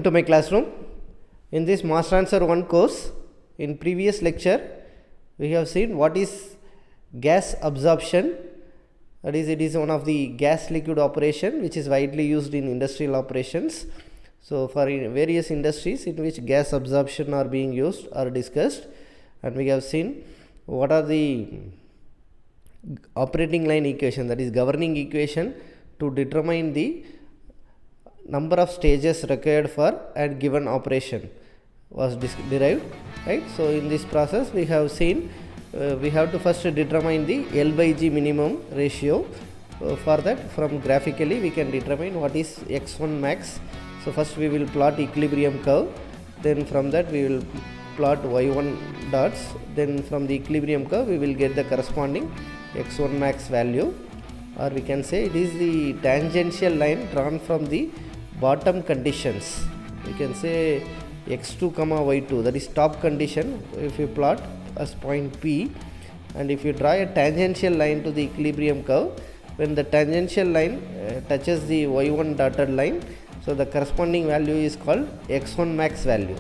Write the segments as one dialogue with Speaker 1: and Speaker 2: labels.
Speaker 1: Welcome to my classroom. In this Master Answer 1 course, in previous lecture, we have seen what is gas absorption. That is, it is one of the gas liquid operation which is widely used in industrial operations. So, for various industries in which gas absorption are being used are discussed, and we have seen what are the operating line equation, that is governing equation to determine the number of stages required for a given operation was derived, right. So, in this process we have seen we have to first determine the L by G minimum ratio. For that, from graphically we can determine what is x1 max. So, first we will plot equilibrium curve, then from that we will plot y1 dots, then from the equilibrium curve we will get the corresponding x1 max value, or we can say it is the tangential line drawn from the bottom conditions. We can say x2 comma y2, that is top condition. If you plot as point P, and if you draw a tangential line to the equilibrium curve, when the tangential line touches the y1 dotted line, so the corresponding value is called x1 max value.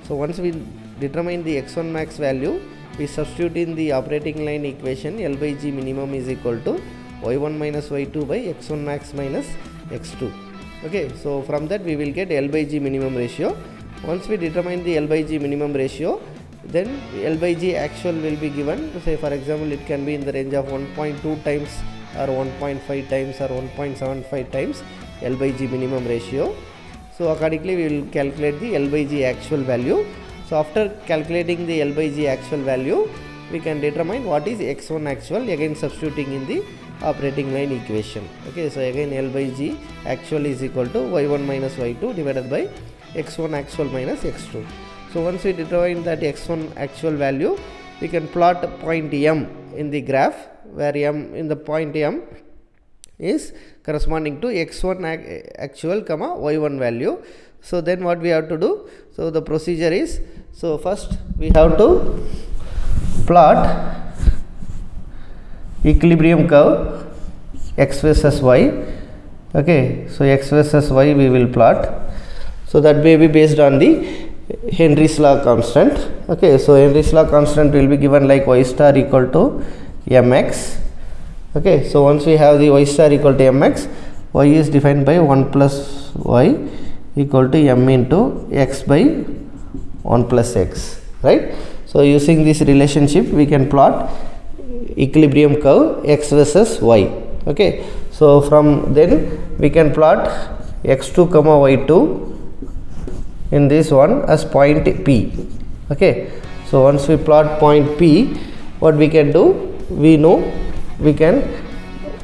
Speaker 1: So once we determine the x1 max value, we substitute in the operating line equation L by G minimum is equal to y1 minus y2 by x1 max minus x2. Okay, so from that we will get L by G minimum ratio. Once we determine the L by G minimum ratio, then L by G actual will be given. Say for example, it can be in the range of 1.2 times or 1.5 times or 1.75 times L by G minimum ratio. So accordingly we will calculate the L by G actual value. So after calculating the L by G actual value, we can determine what is x1 actual, again substituting in the operating line equation. Okay, so again L by G actual is equal to y1 minus y2 divided by x1 actual minus x2. So once we determine that x1 actual value, we can plot point M in the graph, where M in the point M is corresponding to x1 actual comma y1 value. So then what we have to do? So the procedure is, so first we have to plot equilibrium curve x versus y. Okay, so x versus y we will plot. So that may be based on the Henry's law constant. Okay, so Henry's law constant will be given like y star equal to mx. Okay, so once we have the y star equal to mx, y is defined by 1 plus y equal to m into x by 1 plus x, right. So using this relationship we can plot equilibrium curve x versus y. Okay, so from then we can plot x2 comma y2 in this one as point P. Okay, so once we plot point P, what we can do, we know we can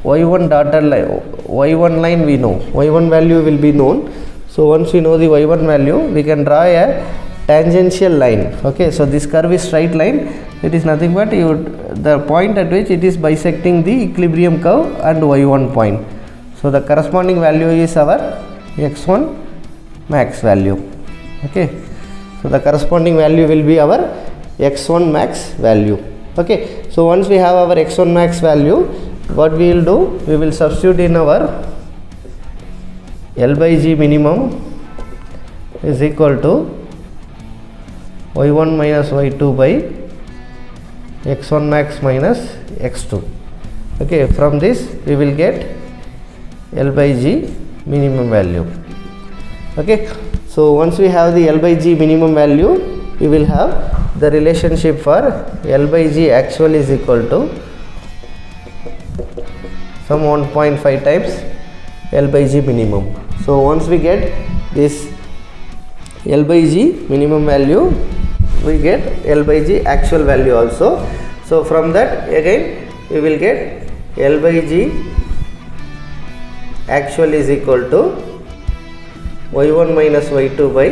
Speaker 1: y1 dotted line, y1 line we know, y1 value will be known. So once we know the y1 value, we can draw a tangential line. Okay, so this curve is straight line. It is nothing but the point at which it is bisecting the equilibrium curve and y1 point. So the corresponding value is our x1 max value. Okay, so the corresponding value will be our x1 max value. Okay, so once we have our x1 max value, what we will do, we will substitute in our L by G minimum is equal to y1 minus y2 by x1 max minus x2. Okay, from this we will get L by G minimum value. Okay, so once we have the L by G minimum value, we will have the relationship for L by G actual is equal to some 1.5 times L by G minimum. So once we get this L by G minimum value, we get L by G actual value also. So from that again we will get L by G actual is equal to y1 minus y2 by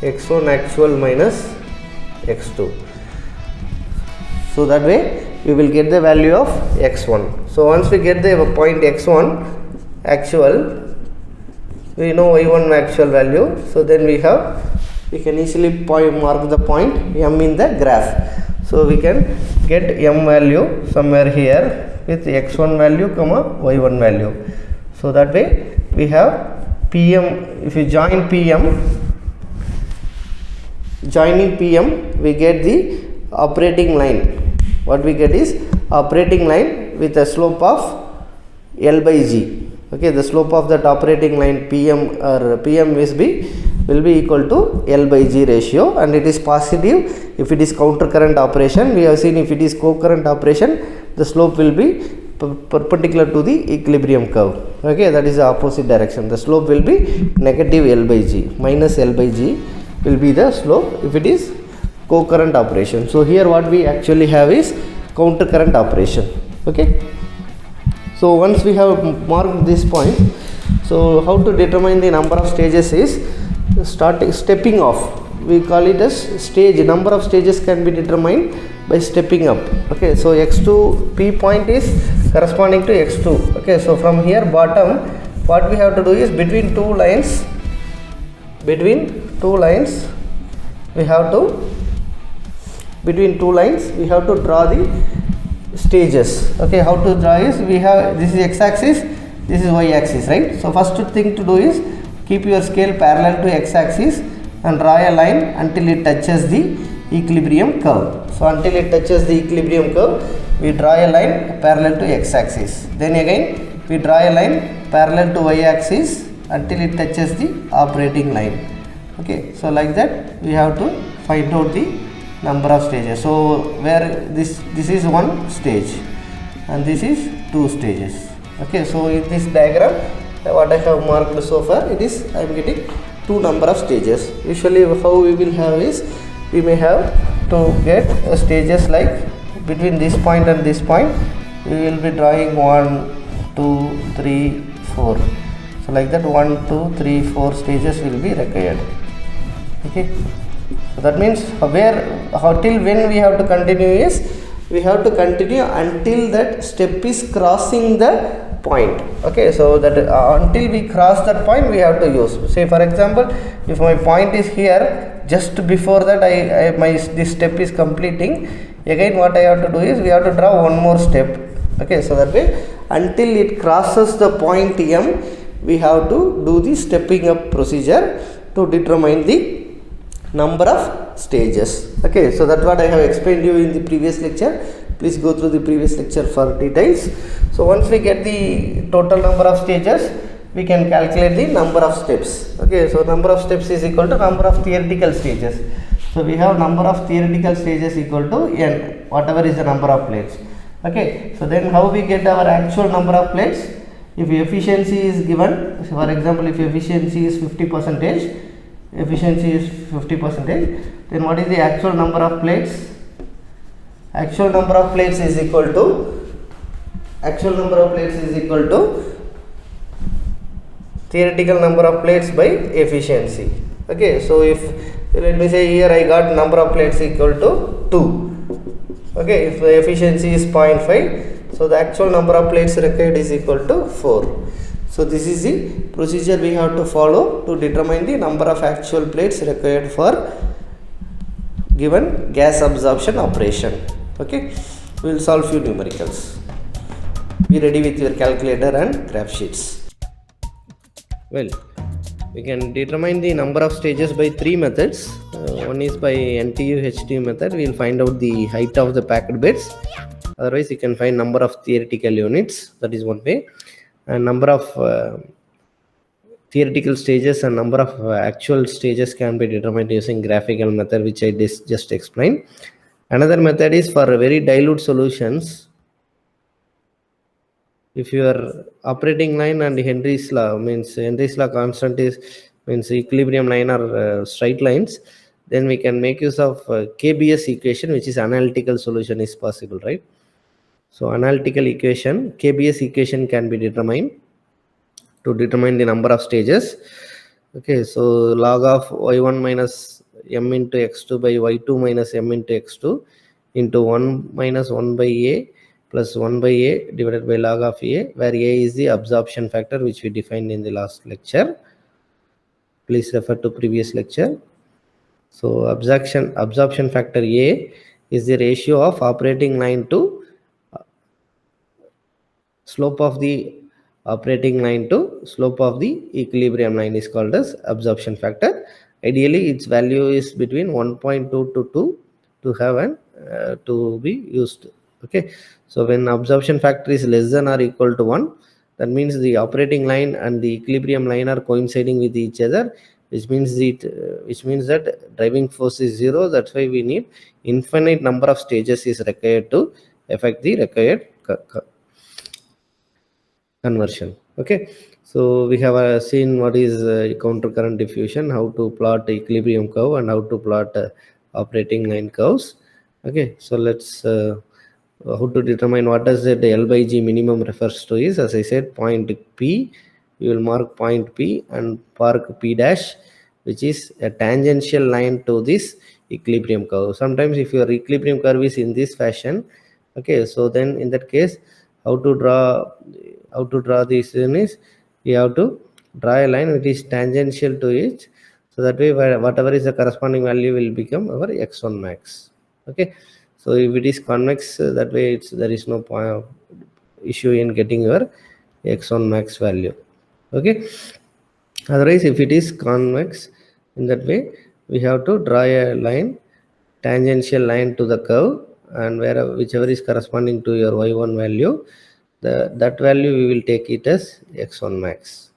Speaker 1: x1 actual minus x2. So that way we will get the value of x1. So once we get the point x1 actual, we know y1 actual value. So then we can easily mark the point M in the graph. So we can get M value somewhere here with x1 value comma y1 value. So that way we have PM, if you join PM, joining PM, we get the operating line. What we get is operating line with a slope of L by G. Okay, the slope of that operating line PM or PM will be equal to L by G ratio, and it is positive if it is counter current operation. We have seen if it is co-current operation, the slope will be perpendicular to the equilibrium curve. Okay, that is the opposite direction. The slope will be negative L by G, minus L by G will be the slope if it is co-current operation. So here what we actually have is counter current operation. Okay, so once we have marked this point, so how to determine the number of stages is stepping off. We call it as stage. Number of stages can be determined by stepping up. Okay, so x2 P point is corresponding to x2. Okay, so from here bottom, what we have to do is between two lines we have to draw the stages. Okay, how to draw is, we have, this is x-axis, this is y-axis, right? So first thing to do is keep your scale parallel to x-axis and draw a line until it touches the equilibrium curve. So until it touches the equilibrium curve, we draw a line parallel to x-axis. Then again we draw a line parallel to y-axis until it touches the operating line. Okay, so like that we have to find out the number of stages. So where this is one stage and this is two stages. Okay, so in this diagram what I have marked so far, it is I am getting two number of stages. Usually how we will have is, we may have to get stages like between this point and this point, we will be drawing 1, 2, 3, 4. So like that 1, 2, 3, 4 stages will be required. Okay, so that means till when we have to continue is, we have to continue until that step is crossing the point. Okay, so that until we cross that point we have to use. Say for example, if my point is here, just before that this step is completing, again what I have to do is, we have to draw one more step. Okay, so that way until it crosses the point M, we have to do the stepping up procedure to determine the number of stages. Okay, so that's what I have explained you in the previous lecture. Please go through the previous lecture for details. So once we get the total number of stages, we can calculate the number of steps. Okay, so number of steps is equal to number of theoretical stages. So we have number of theoretical stages equal to n, whatever is the number of plates. Okay, so then how we get our actual number of plates? If efficiency is given, so for example, if efficiency is 50%, then what is the actual number of plates? Actual number of plates is equal to theoretical number of plates by efficiency. Okay, so if let me say here I got number of plates equal to 2. Okay, if the efficiency is 0.5, so the actual number of plates required is equal to 4. So this is the procedure we have to follow to determine the number of actual plates required for given gas absorption operation. Okay, we will solve few numericals. Be ready with your calculator and graph sheets. Well, we can determine the number of stages by three methods. One is by NTU HTU method. We will find out the height of the packed beds. Otherwise, you can find number of theoretical units. That is one way. And number of theoretical stages and number of actual stages can be determined using graphical method, which I just explained. Another method is for very dilute solutions. If your operating line and Henry's law, means Henry's law constant means equilibrium line are straight lines, then we can make use of KBS equation, which is analytical solution is possible, right? So analytical equation, KBS equation can be determined to determine the number of stages. Okay, so log of y1 minus m into x2 by y2 minus m into x2 into 1 minus 1 by a plus 1 by a divided by log of a, where a is the absorption factor which we defined in the last lecture. Please refer to previous lecture. So absorption factor a is the ratio of operating line to slope of the operating line to slope of the equilibrium line is called as absorption factor. Ideally its value is between 1.2 to 2 to have an to be used. Okay, so when absorption factor is less than or equal to 1, that means the operating line and the equilibrium line are coinciding with each other, which means that driving force is 0. That's why we need infinite number of stages is required to affect the required conversion. Okay, so we have seen what is counter current diffusion, how to plot equilibrium curve, and how to plot operating line curves. Okay, so let's how to determine what does the L by G minimum refers to is, as I said, point P. You will mark point P and mark P dash, which is a tangential line to this equilibrium curve. Sometimes if your equilibrium curve is in this fashion, okay, so then in that case, how to draw this is, you have to draw a line which is tangential to it, so that way whatever is the corresponding value will become our x1 max. Okay, so if it is convex, that way there is no issue in getting your x1 max value. Okay, otherwise if it is convex, in that way we have to draw a line, tangential line to the curve, and whichever is corresponding to your y1 value, that value we will take it as x1 max,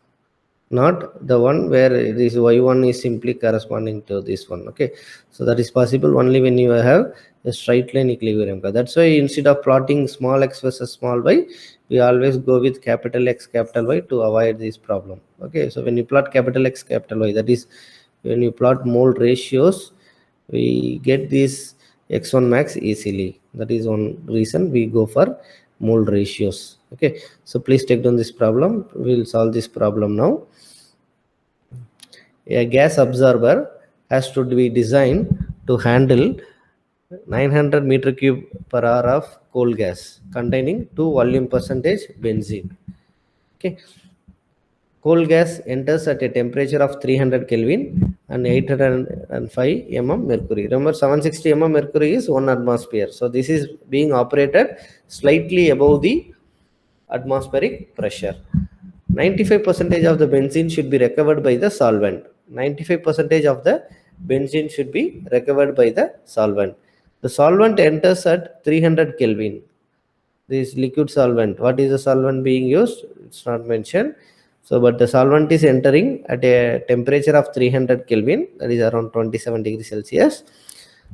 Speaker 1: not the one where this y1 is simply corresponding to this one. Okay, so that is possible only when you have a straight line equilibrium curve. That's why instead of plotting small x versus small y, we always go with capital X capital Y to avoid this problem. Okay, so when you plot capital X capital Y, that is when you plot mole ratios, we get this x1 max easily. That is one reason we go for mole ratios. Okay, so please take down this problem. We will solve this problem now. A gas absorber has to be designed to handle 900 meter cube per hour of coal gas containing 2 volume percentage benzene. Okay, coal gas enters at a temperature of 300 Kelvin and 805 mm mercury. Remember, 760 mm mercury is 1 atmosphere. So this is being operated slightly above the atmospheric pressure. 95% of the benzene should be recovered by the solvent. 95% of the benzene should be recovered by the solvent. The solvent enters at 300 Kelvin. This liquid solvent, what is the solvent being used? It's not mentioned. So, but the solvent is entering at a temperature of 300 Kelvin, that is around 27 degrees Celsius,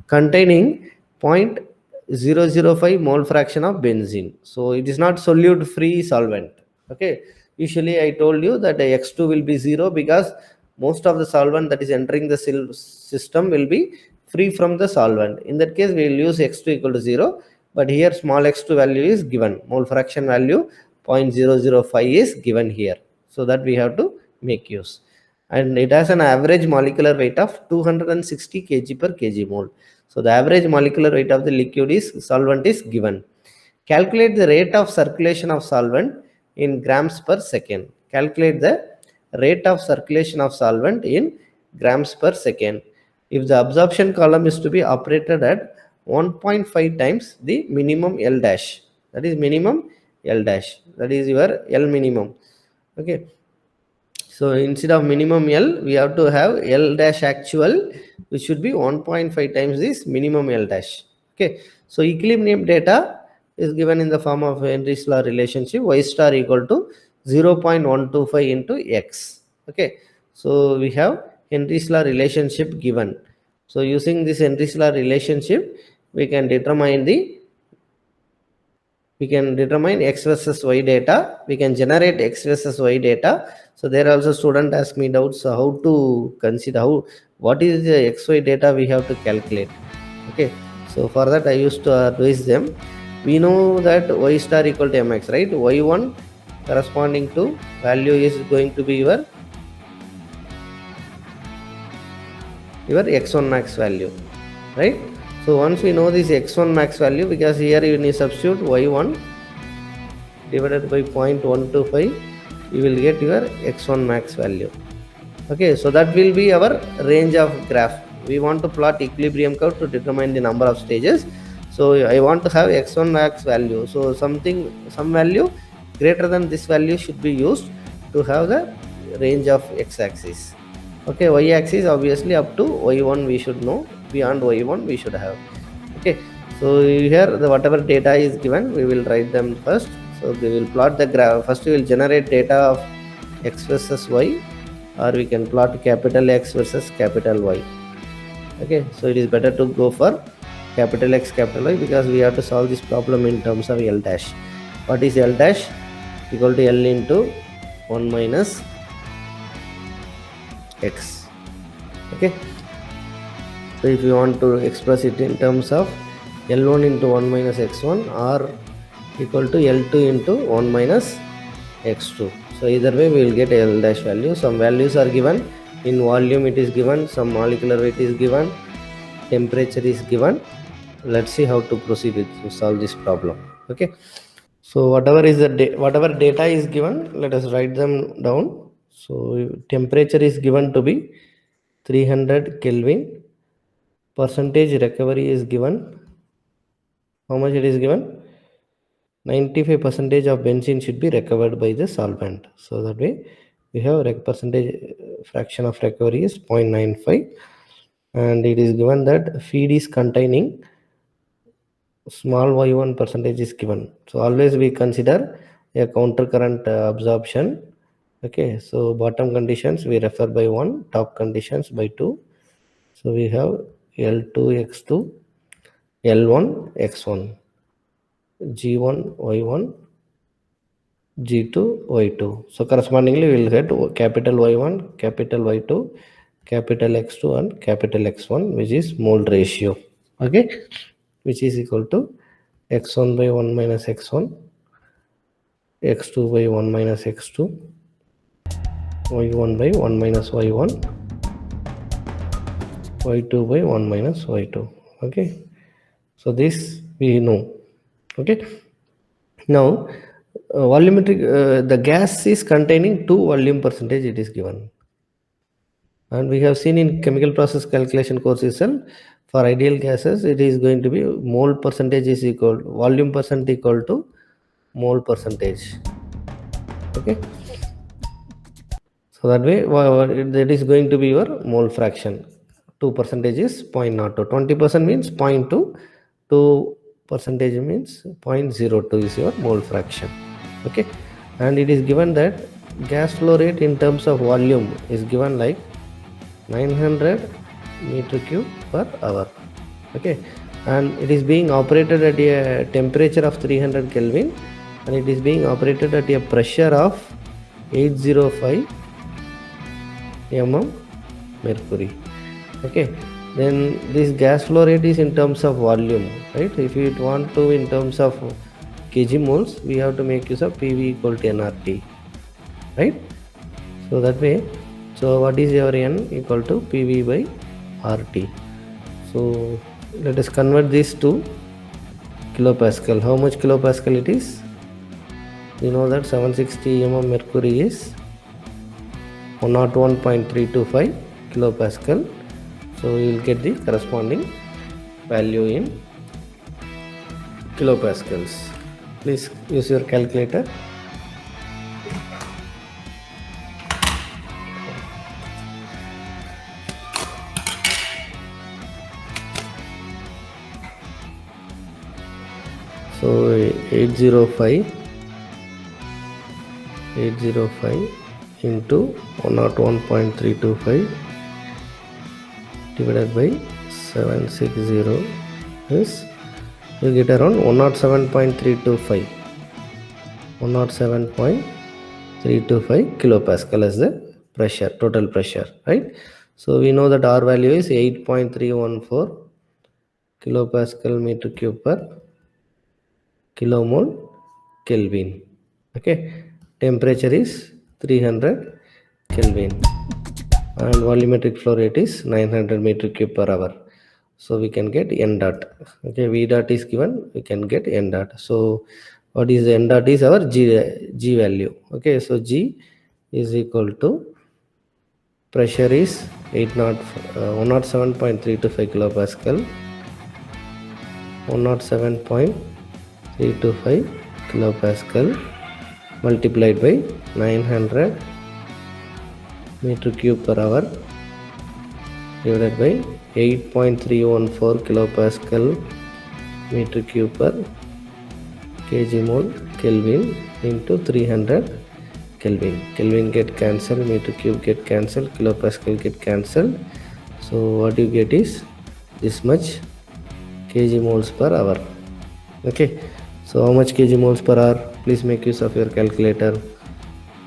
Speaker 1: containing 0.005 mole fraction of benzene. So, it is not solute free solvent. Okay, usually I told you that x2 will be 0 because most of the solvent that is entering the system will be free from the solvent. In that case, we will use x2 equal to 0, but here small x2 value is given, mole fraction value 0.005 is given here, so that we have to make use. And it has an average molecular weight of 260 kg per kg mole. So the average molecular weight of the liquid solvent is given. Calculate the rate of circulation of solvent in grams per second. Calculate the rate of circulation of solvent in grams per second. If the absorption column is to be operated at 1.5 times the minimum L dash, that is minimum L dash, that is your L minimum. Okay, so instead of minimum L, we have to have L dash actual, which should be 1.5 times this minimum L dash. Okay, so equilibrium data is given in the form of Henry's law relationship, y star equal to 0.125 into x. Okay, so we have Henry's law relationship given. So using this Henry's law relationship, we can determine x versus y data. We can generate x versus y data. So there also student ask me doubts how to consider what is the xy data we have to calculate. Okay, so for that I used to advise them. We know that y star equal to mx, right? Y1 corresponding to value is going to be your x1 max value, right? So once we know this x1 max value, because here when you substitute y1 divided by 0.125, you will get your x1 max value. Okay, so that will be our range of graph. We want to plot equilibrium curve to determine the number of stages. So I want to have x1 max value. So some value greater than this value should be used to have the range of x-axis. Okay, y-axis obviously up to y1 we should know, beyond y1 we should have. Okay, so here the whatever data is given, we will write them first. So we will plot the graph. First we will generate data of x versus y, or we can plot capital X versus capital Y. Okay, so it is better to go for capital X capital Y, because we have to solve this problem in terms of L dash. What is L dash? Equal to L into 1 minus x. Okay, so if you want to express it in terms of L1 into 1 minus x1, or equal to L2 into 1 minus x2. So either way we will get L dash value. Some values are given. In volume it is given, some molecular weight is given, temperature is given. Let's see how to proceed to solve this problem. Okay, so whatever is the whatever data is given, let us write them down. So temperature is given to be 300 Kelvin. Percentage recovery is given. How much it is given? 95% of benzene should be recovered by the solvent. So that way we have percentage fraction of recovery is 0.95, and it is given that feed is containing small y1 percentage is given. So always we consider a counter current absorption. Okay, so bottom conditions we refer by 1, top conditions by 2. So we have L2 x2, L1 x1, G1 y1, G2 y2. So correspondingly we will get capital Y1, capital Y2, capital X2 and capital X1, which is mole ratio. Okay, which is equal to x1 by 1 minus x1, x2 by 1 minus x2, y1 by 1 minus y1, y2 by 1 minus y2. Okay, so this we know. Okay, now volumetric the gas is containing 2 volume percentage, it is given, and we have seen in chemical process calculation course itself, for ideal gases it is going to be mole percentage is equal volume percent equal to mole percentage. Okay, so that way that is going to be your mole fraction. 2% is 0.02, 20% means 0.2, 2% means 0.02 is your mole fraction. Okay, and it is given that gas flow rate in terms of volume is given like 900 meter cube per hour. Okay, and it is being operated at a temperature of 300 Kelvin, and it is being operated at a pressure of 805 mm mercury. Okay, then this gas flow rate is in terms of volume, right? If you want to in terms of kg moles, we have to make use of PV equal to nRT, right? So that way, so what is your N? Equal to PV by RT. So let us convert this to kilopascal. How much kilopascal it is? You know that 760 mm mercury is 101.325 kilopascal. So we will get the corresponding value in kilopascals. Please use your calculator. So 805 into 101.325 divided by 760 is, you get around 107.325 kilopascal as the pressure, total pressure, right? So we know that R value is 8.314 kilopascal meter cube per kilomole Kelvin. Okay, temperature is 300 Kelvin, and volumetric flow rate is 900 meter cube per hour. So we can get N dot. Okay, V dot is given, we can get N dot. So what is the N dot is our G value. Okay, so G is equal to pressure is 107.325 kilopascal, 107.325 kilopascal multiplied by 900 meter cube per hour divided by 8.314 kilopascal meter cube per kg mole Kelvin into 300 Kelvin. Kelvin get cancelled, meter cube get cancelled, kilopascal get cancelled. So what you get is this much kg moles per hour. Okay, so how much kg moles per hour? Please make use of your calculator.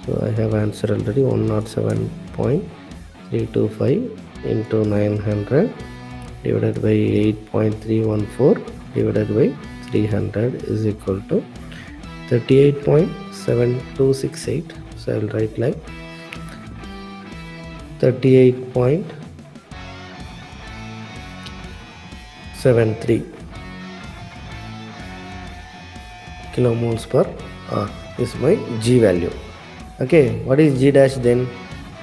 Speaker 1: So I have answer already, 107.325 into 900 divided by 8.314 divided by 300 is equal to 38.7268. So I will write like 38.73 kilomoles per hour is my G value. Okay, what is G dash then?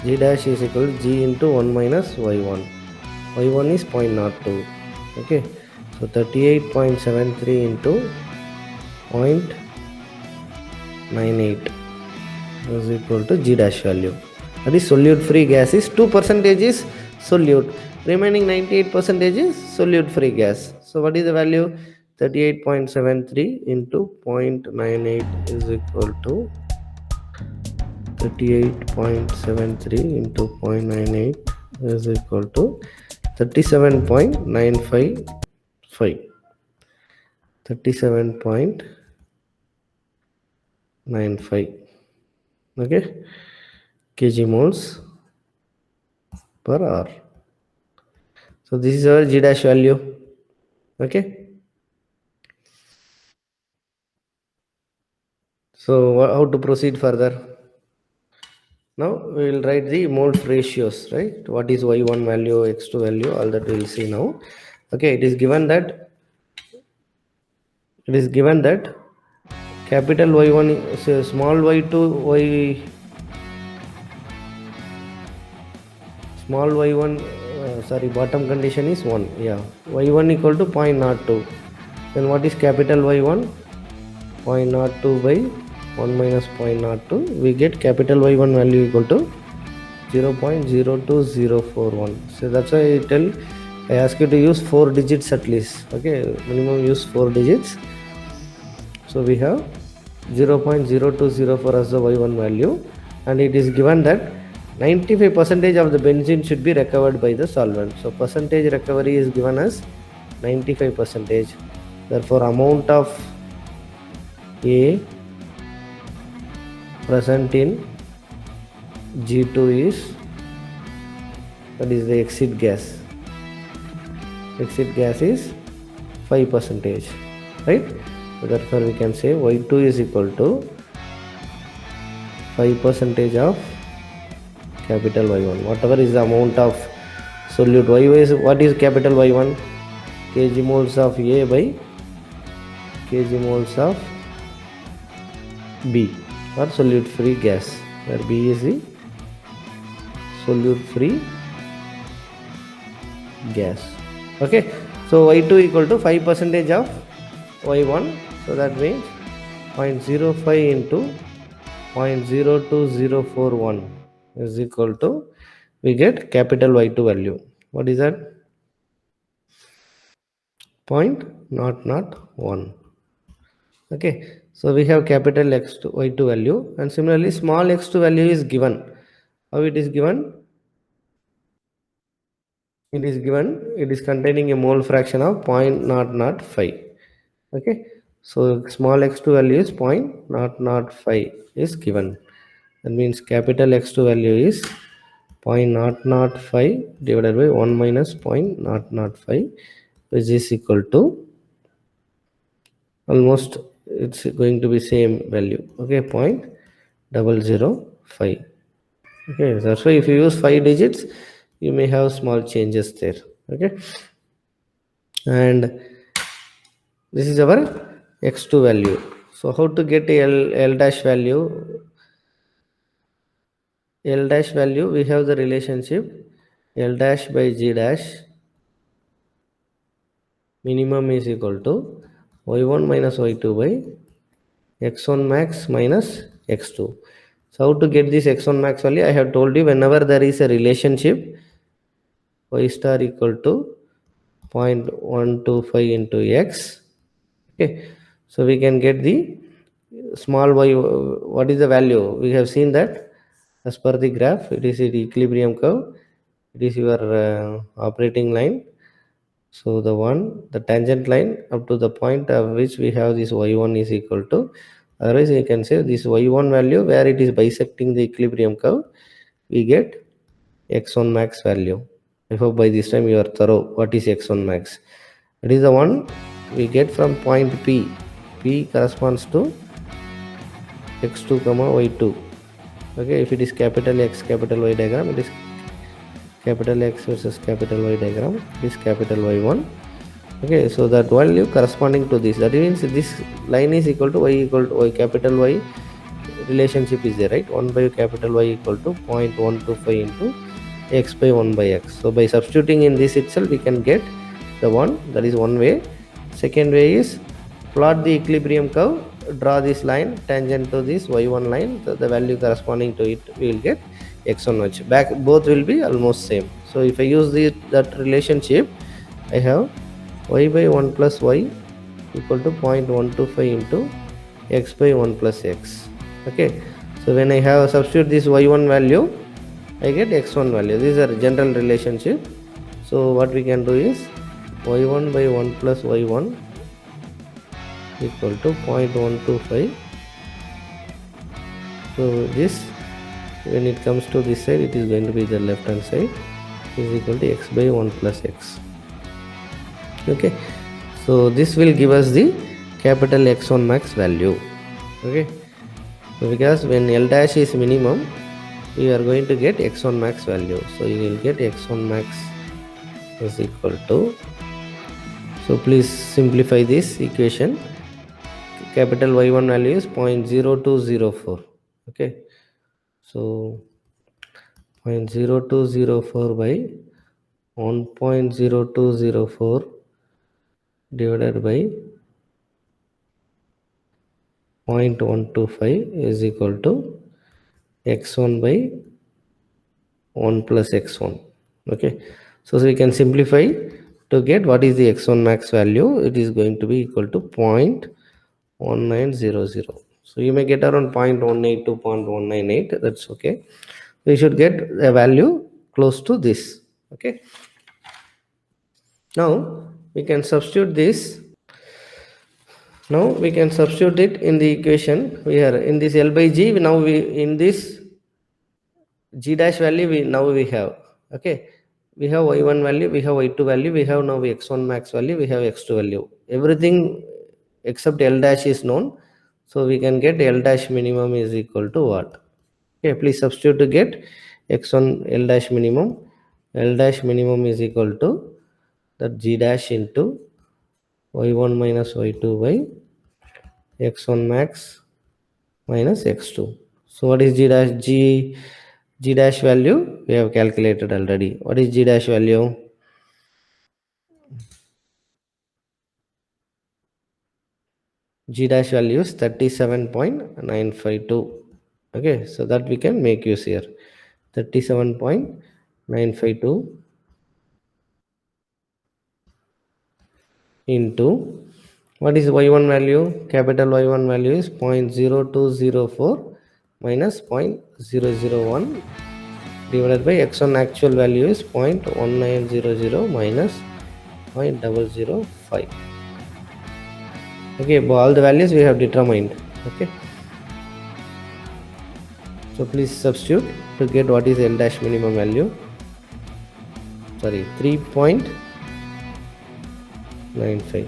Speaker 1: G dash is equal to G into 1 minus Y1. Y1 is 0.02. Okay, so 38.73 into 0.98 is equal to G dash value. That is solute free gas is 2% is solute, remaining 98% is solute free gas. So what is the value? 38.73 into 0.98 is equal to 38.73 into 0.98 is equal to 37.955. 37.95. Okay, kg moles per hour. So this is our G dash value. Okay, so how to proceed further? Now we will write the moles ratios, right? What is Y1 value, X2 value, all that we will see now. Okay, it is given that capital Y1 small y2 small y1 bottom condition is 1. Yeah, y1 equal to 0.02. Then what is capital Y1? 0.02 by 1 minus 0.02. We get capital Y1 value equal to 0.02041. So that's why I ask you to use 4 digits at least. Okay, minimum use 4 digits. So we have 0.0204 as the Y1 value, and it is given that 95% of the benzene should be recovered by the solvent. So percentage recovery is given as 95%. Therefore amount of A present in G2 is, that is the exit gas. Exit gas is 5%, right? So therefore we can say Y2 is equal to 5% of capital Y1. Whatever is the amount of solute Y1 is, what is capital Y1? Kg moles of A by kg moles of B, or solute free gas, where B is the solute free gas. Okay, so Y2 equal to 5% of Y1. So that means 0.05 into 0.02041 is equal to, we get capital Y2 value. What is that? 0.001. Okay, so we have capital X2 Y2 value, and similarly small x2 value is given. How it is given? It is given, it is containing a mole fraction of 0.005. Okay, so small x2 value is 0.005 is given. That means capital X2 value is 0.005 divided by 1 minus 0.005, which is equal to, almost it's going to be same value. Okay, 0.005. Okay, that's why if you use 5 digits, you may have small changes there. Okay, and this is our X2 value. So how to get L dash value? L dash value, we have the relationship L dash by G dash minimum is equal to Y1 minus Y2 by X1 max minus x2. So how to get this x1 max value? I have told you, whenever there is a relationship y star equal to 0.125 into x, okay, so we can get the small y. What is the value? We have seen that as per the graph, it is the equilibrium curve, it is your operating line. So the tangent line up to the point of which we have this y1 is equal to, otherwise you can say this y1 value where it is bisecting the equilibrium curve, we get x1 max value. I hope by this time you are thorough. What is x1 max? It is the one we get from point P. P corresponds to x2 comma y2. Okay, if it is capital X capital Y diagram, it is capital X versus capital Y diagram, it is capital Y1. Okay, so that value corresponding to this, that means this line is equal to y equal to y, capital Y relationship is there, right? 1 by capital Y equal to 0.125 into x by 1 by x. So by substituting in this itself, we can get the one. That is one way. Second way is plot the equilibrium curve, draw this line tangent to this y1 line, so the value corresponding to it we will get x1 which back, both will be almost same. So if I use that relationship, I have y by 1 plus y equal to 0.125 into x by 1 plus x. Okay, so when I have substitute this y1 value, I get x1 value. These are general relationship. So what we can do is y1 by 1 plus y1 equal to 0.125. So this, when it comes to this side, it is going to be the left hand side, is equal to x by 1 plus x. Okay, so this will give us the capital x1 max value. Okay, so because when L dash is minimum, we are going to get x1 max value. So you will get x1 max is equal to, so please simplify this equation. Capital Y1 value is 0.0204. Okay, so 0.0204 by 1.0204 divided by 0.125 is equal to x1 by 1 plus x1. Okay, so we can simplify to get what is the x1 max value. It is going to be equal to 0.1900. So you may get around 0.18 to 0.198. That's okay. We should get a value close to this. Okay, now we can substitute this. Now we can substitute it in the equation. We are in this L by G. Now we in this G dash value we have. Okay, we have y1 value, we have y2 value, we have now x1 max value, we have x2 value. Everything except L dash is known. So we can get L dash minimum is equal to what? Okay, please substitute to get x1 L dash minimum. L dash minimum is equal to that G dash into y1 minus y2 by x1 max minus x2. So what is G dash value? We have calculated already. What is G dash value? G dash value is 37.952. Okay, so that we can make use here. 37.952 into, what is y1 value? Capital Y1 value is 0.0204 minus 0.001 divided by x1 actual value is 0.1900 minus 0.005. Okay, all the values we have determined. Okay, so please substitute to get what is L dash minimum value. Sorry, 3.95.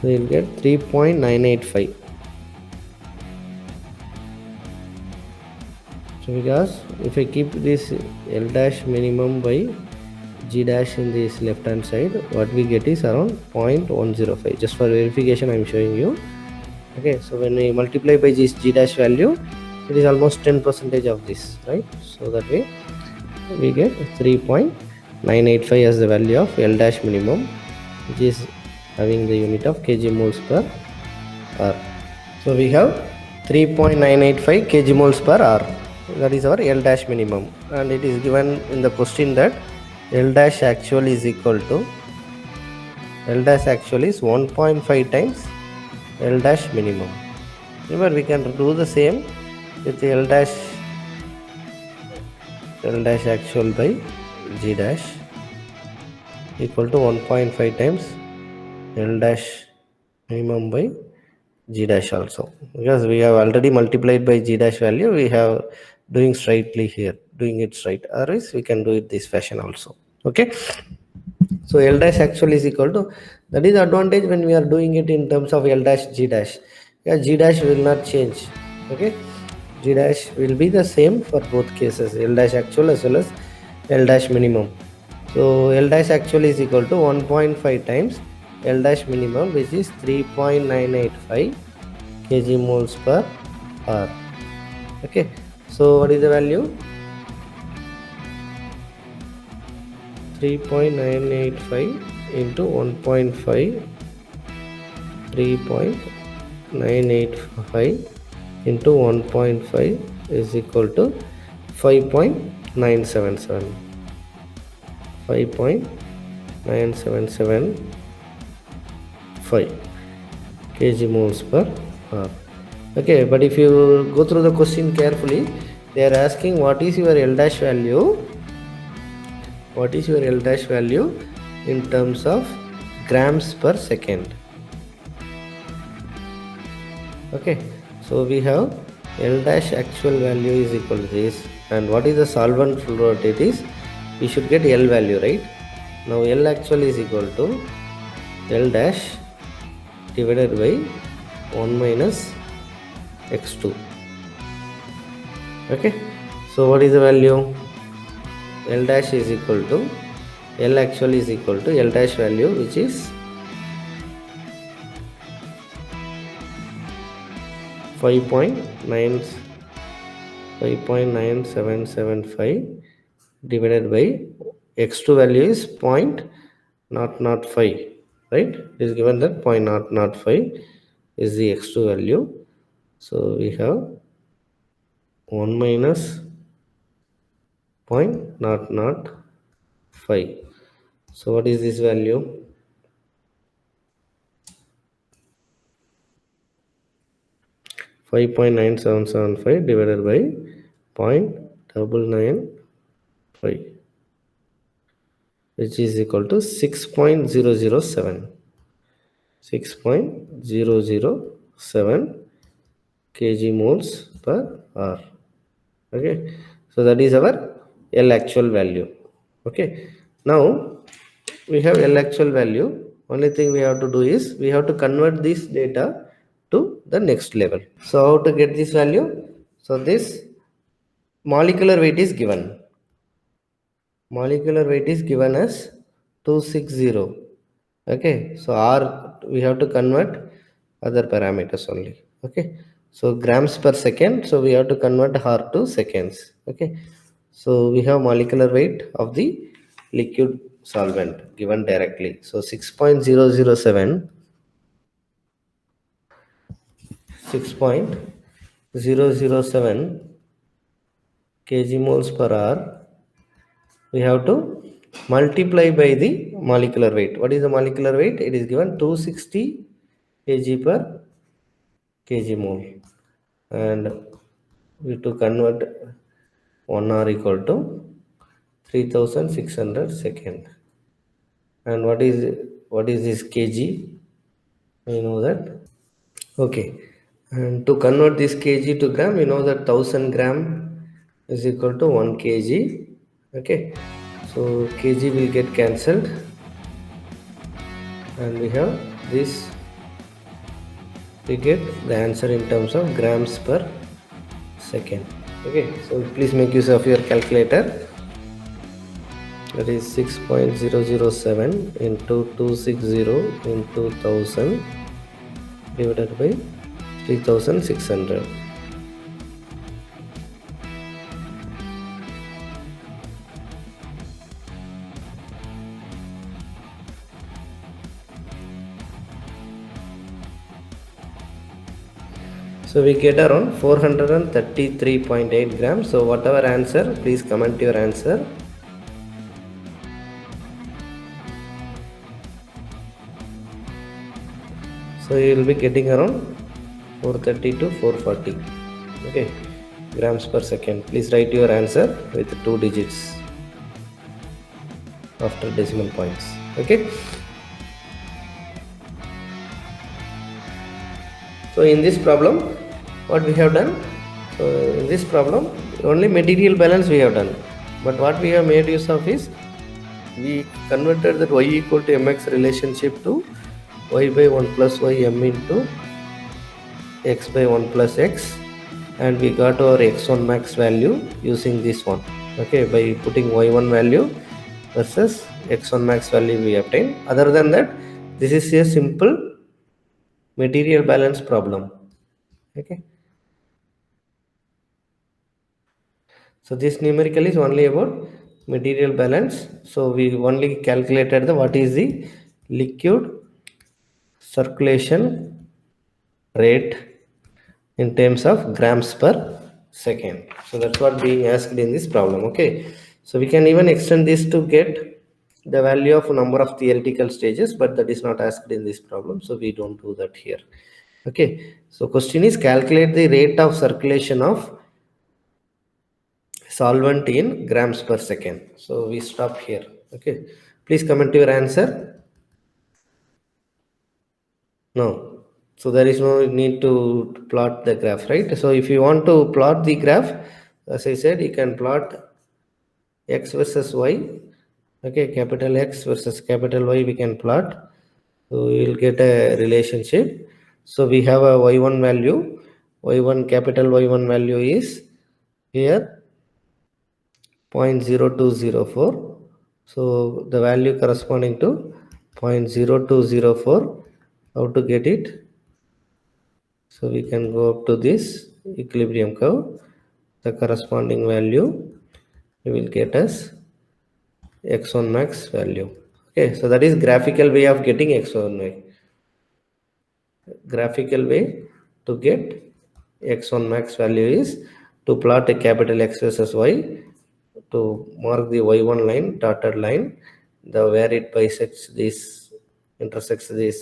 Speaker 1: So you'll get 3.985. So because if I keep this L dash minimum by G dash in this left hand side, what we get is around 0.105. Just for verification I am showing you. Okay, so when we multiply by this G dash value, it is almost 10% of this, right? So that way we get 3.985 as the value of L dash minimum, which is having the unit of kg moles per hour. So we have 3.985 kg moles per hour. That is our L dash minimum, and it is given in the question that L dash actual is equal to L dash actual is 1.5 times L dash minimum. Remember, we can do the same with L dash actual by G dash equal to 1.5 times L dash minimum by G dash also, because we have already multiplied by G dash value, we have doing it straight, otherwise we can do it this fashion also. Okay, so L dash actual is equal to, that is the advantage when we are doing it in terms of L dash G dash. Yeah, G dash will not change. Okay, G dash will be the same for both cases, L dash actual as well as L dash minimum. So L dash actual is equal to 1.5 times L dash minimum, which is 3.985 kg moles per hour. Okay, so what is the value? 3.985 into 1.5, 3.985 into 1.5 is equal to 5.977 kg moles per hour. Okay, but if you go through the question carefully, they are asking what is your L dash value in terms of grams per second. Okay, so we have L dash actual value is equal to this, and what is the solvent flow rate? It is, we should get L value, right? Now L actual is equal to L dash divided by 1 minus x2. Okay, so what is the value? L dash is equal to L actual is equal to L dash value, which is 5.9775 divided by x2 value is 0.005, right? It is given that 0.005 is the x2 value. So we have 1 minus 0.005. So what is this value? 5.9775 divided by 0.995, which is equal to 6.007 kg moles per hour. Okay, so that is our L actual value. Okay, now we have L actual value. Only thing we have to do is we have to convert this data to the next level. So how to get this value? So this molecular weight is given. Molecular weight is given as 260. Okay, so R we have to convert other parameters only. Okay, so grams per second, so we have to convert R to seconds. Okay, so we have molecular weight of the liquid solvent given directly. So 6.007 kg moles per hour, we have to multiply by the molecular weight. What is the molecular weight? It is given 260 kg per kg mole, and we have to convert 1 hour equal to 3600 second. And what is this kg? We know that. Okay, and to convert this kg to gram, we know that 1000 gram is equal to 1 kg. Okay, so kg will get cancelled, and we have this, we get the answer in terms of grams per second. Okay, so please make use of your calculator. That is 6.007 into 260 into 1000 divided by 3600. So we get around 433.8 grams. So whatever answer, please comment your answer. So you will be getting around 430 to 440, okay, grams per second. Please write your answer with 2 digits after decimal points, okay. So in this problem, what we have done, so in this problem only material balance we have done, but what we have made use of is we converted that y equal to mx relationship to y by 1 plus y m into x by 1 plus x, and we got our x1 max value using this one, okay, by putting y1 value versus x1 max value we obtain. Other than that, this is a simple material balance problem, okay. So this numerical is only about material balance. So we only calculated the what is the liquid circulation rate in terms of grams per second. So that's what being asked in this problem, okay. So we can even extend this to get the value of number of theoretical stages, but that is not asked in this problem, so we don't do that here, okay. So question is calculate the rate of circulation of solvent in grams per second. So we stop here, okay. Please comment your answer. No, so there is no need to plot the graph, right? So if you want to plot the graph, as I said, you can plot x versus y, okay, capital X versus capital Y we can plot. So you will get a relationship. So we have a y1 value, y1 capital Y1 value is here 0.0204. So the value corresponding to 0.0204, how to get it? So we can go up to this equilibrium curve, the corresponding value we will get as x1 max value, okay. So that is graphical way of getting x1 max. Graphical way to get x1 max value is to plot a capital X versus Y, to mark the y1 line, dotted line, the where it bisects this, intersects this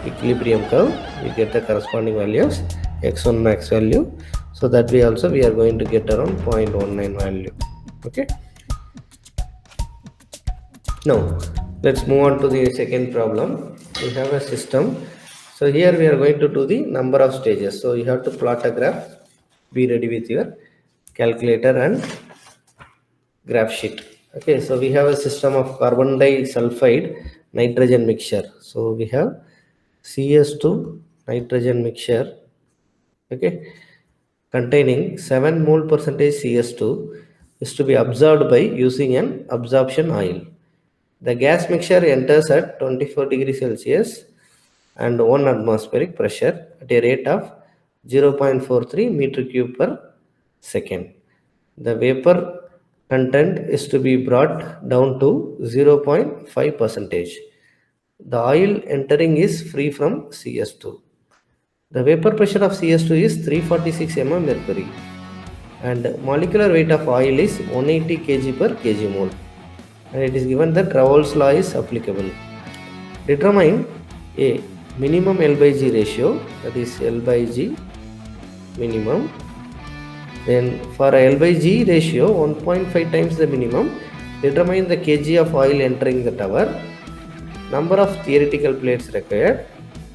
Speaker 1: equilibrium curve, we get the corresponding values x1 max value. So that way also we are going to get around 0.19 value, okay. Now let's move on to the second problem. We have a system. So here we are going to do the number of stages. So you have to plot a graph. Be ready with your calculator and graph sheet, okay. So we have a system of carbon disulfide nitrogen mixture. So we have CS2 nitrogen mixture, okay, containing 7 mole percentage CS2 is to be absorbed by using an absorption oil. The gas mixture enters at 24 degrees Celsius and 1 atmospheric pressure at a rate of 0.43 meter cube per second. The vapor content is to be brought down to 0.5 percentage. The oil entering is free from CS2. The vapor pressure of CS2 is 346 mm mercury and molecular weight of oil is 180 kg per kg mole, and it is given that Raoult's law is applicable. Determine a minimum L by G ratio, that is L by G minimum. Then for a L by G ratio 1.5 times the minimum, determine the kg of oil entering the tower, number of theoretical plates required,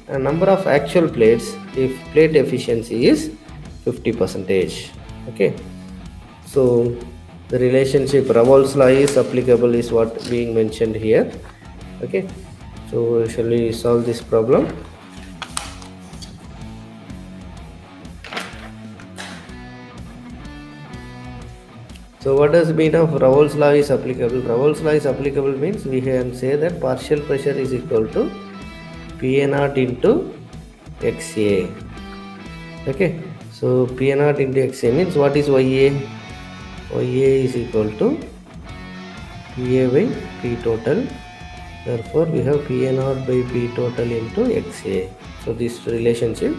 Speaker 1: and number of actual plates if plate efficiency is 50%, okay. So the relationship Raoult's law is applicable is what being mentioned here, okay. So shall we solve this problem? So what does mean of Raoult's law is applicable? Raoult's law is applicable means we can say that partial pressure is equal to PA0 into XA, okay. So PA0 into XA means what is YA? YA is equal to PA by P total. Therefore we have PA0 by P total into XA. So this relationship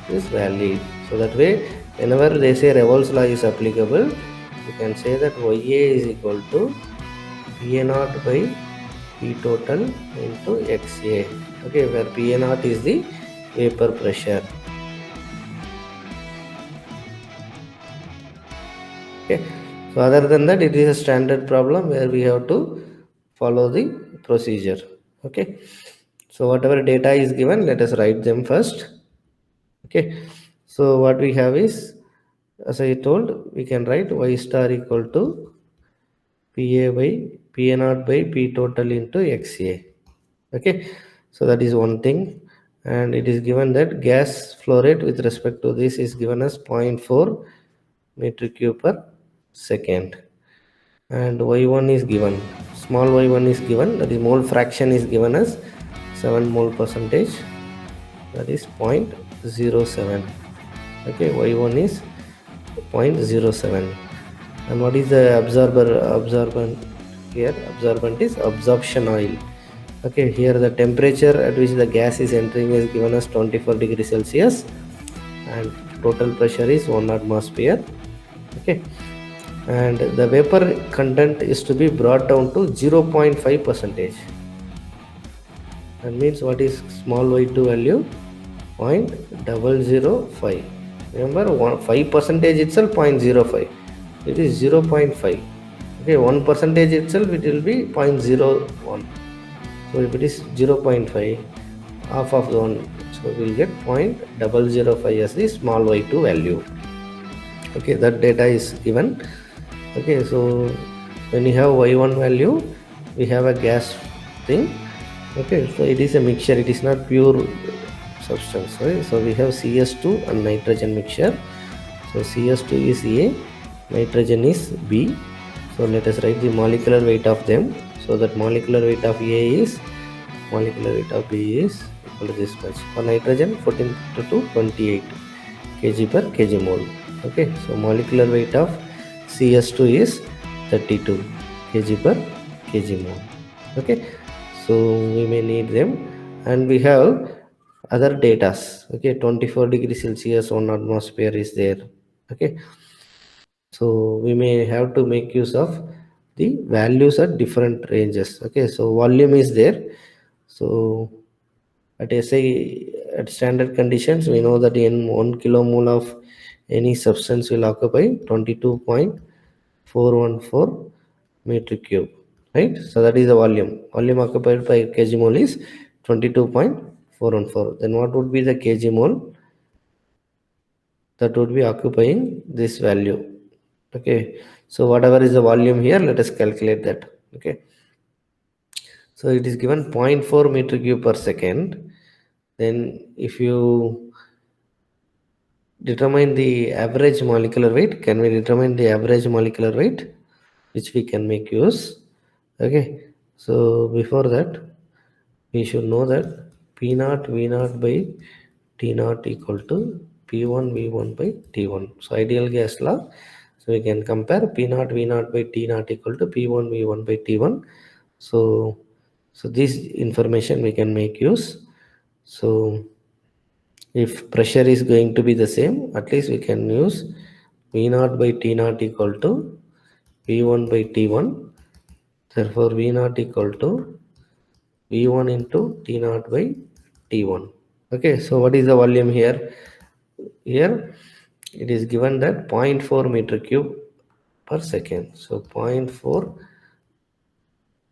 Speaker 1: is valid. So that way, whenever they say Revol's law is applicable, you can say that YA is equal to PA naught by P total into XA. Okay, where PA naught is the vapor pressure. Okay, so other than that, it is a standard problem where we have to follow the procedure. Okay, so whatever data is given, let us write them first. Okay, so what we have is, as I told, we can write Y star equal to PA by PA naught by P total into XA. Okay, so that is one thing, and it is given that gas flow rate with respect to this is given as 0.4 meter cube per second, and Y1 is given, small y1 is given, that is mole fraction is given as 7 mole percentage, that is 0.07. Okay, y1 is 0.07. And what is the absorbent here? Absorbent is absorption oil. Okay, here the temperature at which the gas is entering is given as 24 degrees Celsius, and total pressure is 1 atmosphere. Okay, and the vapor content is to be brought down to 0.5 percentage. That means what is small y2 value? 0.005. Remember, 5 percentage itself 0.05. It is 0.5. Okay, 1 percentage itself it will be 0.01. So if it is 0.5, half of the 1, so we will get 0.005 as the small y2 value. Okay, that data is given. Okay, so when you have y1 value, we have a gas thing. Okay, so it is a mixture, it is not pure substance, right? So we have CS2 and nitrogen mixture. So CS2 is A, nitrogen is B. So let us write the molecular weight of them. So that molecular weight of A is, molecular weight of B is equal to this much. For nitrogen, 14 to 28 kg per kg mole. Okay, so molecular weight of CS2 is 32 kg per kg mole. Okay, so we may need them, and we have other datas. Okay, 24 degrees Celsius, 1 atmosphere is there. Okay, so we may have to make use of the values at different ranges. Okay, so volume is there. So at SI, at standard conditions, we know that in 1 kilomole of any substance will occupy 22.414 meter cube, right? So that is the volume. Volume occupied by kg mole is 22.414. Then what would be the kg mole that would be occupying this value? Okay, so whatever is the volume here, let us calculate that. Okay, so it is given 0.4 meter cube per second. Then if you determine the average molecular weight, can we determine the average molecular weight, which we can make use? Okay, so before that, we should know that P naught V naught by T naught equal to P1 V1 by T1. So ideal gas law. So we can compare P naught V naught by T naught equal to P1 V1 by T1. So this information we can make use. So if pressure is going to be the same, at least we can use V naught by T naught equal to V1 by T1. Therefore, V naught equal to V1 into T naught by T1. Okay, so what is the volume here? Here it is given that 0.4 meter cube per second. So 0.4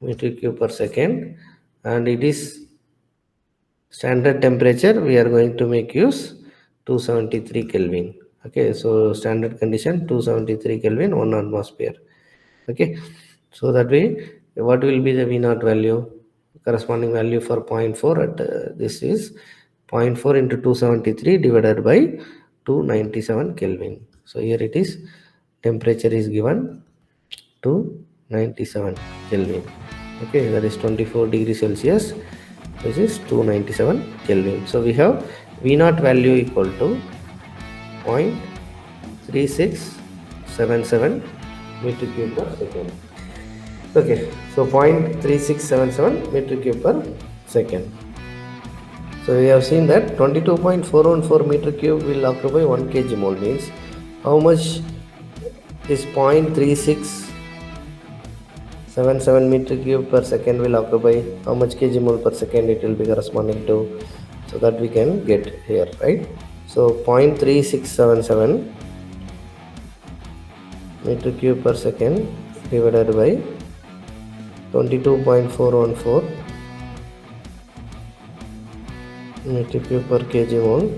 Speaker 1: meter cube per second, and it is standard temperature. We are going to make use 273 Kelvin. Okay, so standard condition 273 Kelvin, 1 atmosphere. Okay, so that way, what will be the V naught value? Corresponding value for 0.4 at this is 0.4 into 273 divided by 297 Kelvin. So here it is, temperature is given 297 Kelvin. Okay, that is 24 degrees Celsius, which is 297 Kelvin. So we have V naught value equal to 0.3677 meter cube per second. Okay, so 0.3677 meter cube per second. So we have seen that 22.414 meter cube will occupy 1 kg mole, means how much is 0.3677 meter cube per second will occupy, how much kg mole per second it will be corresponding to, so that we can get here, right? So 0.3677 meter cube per second divided by 22.414 meter cube per kg mole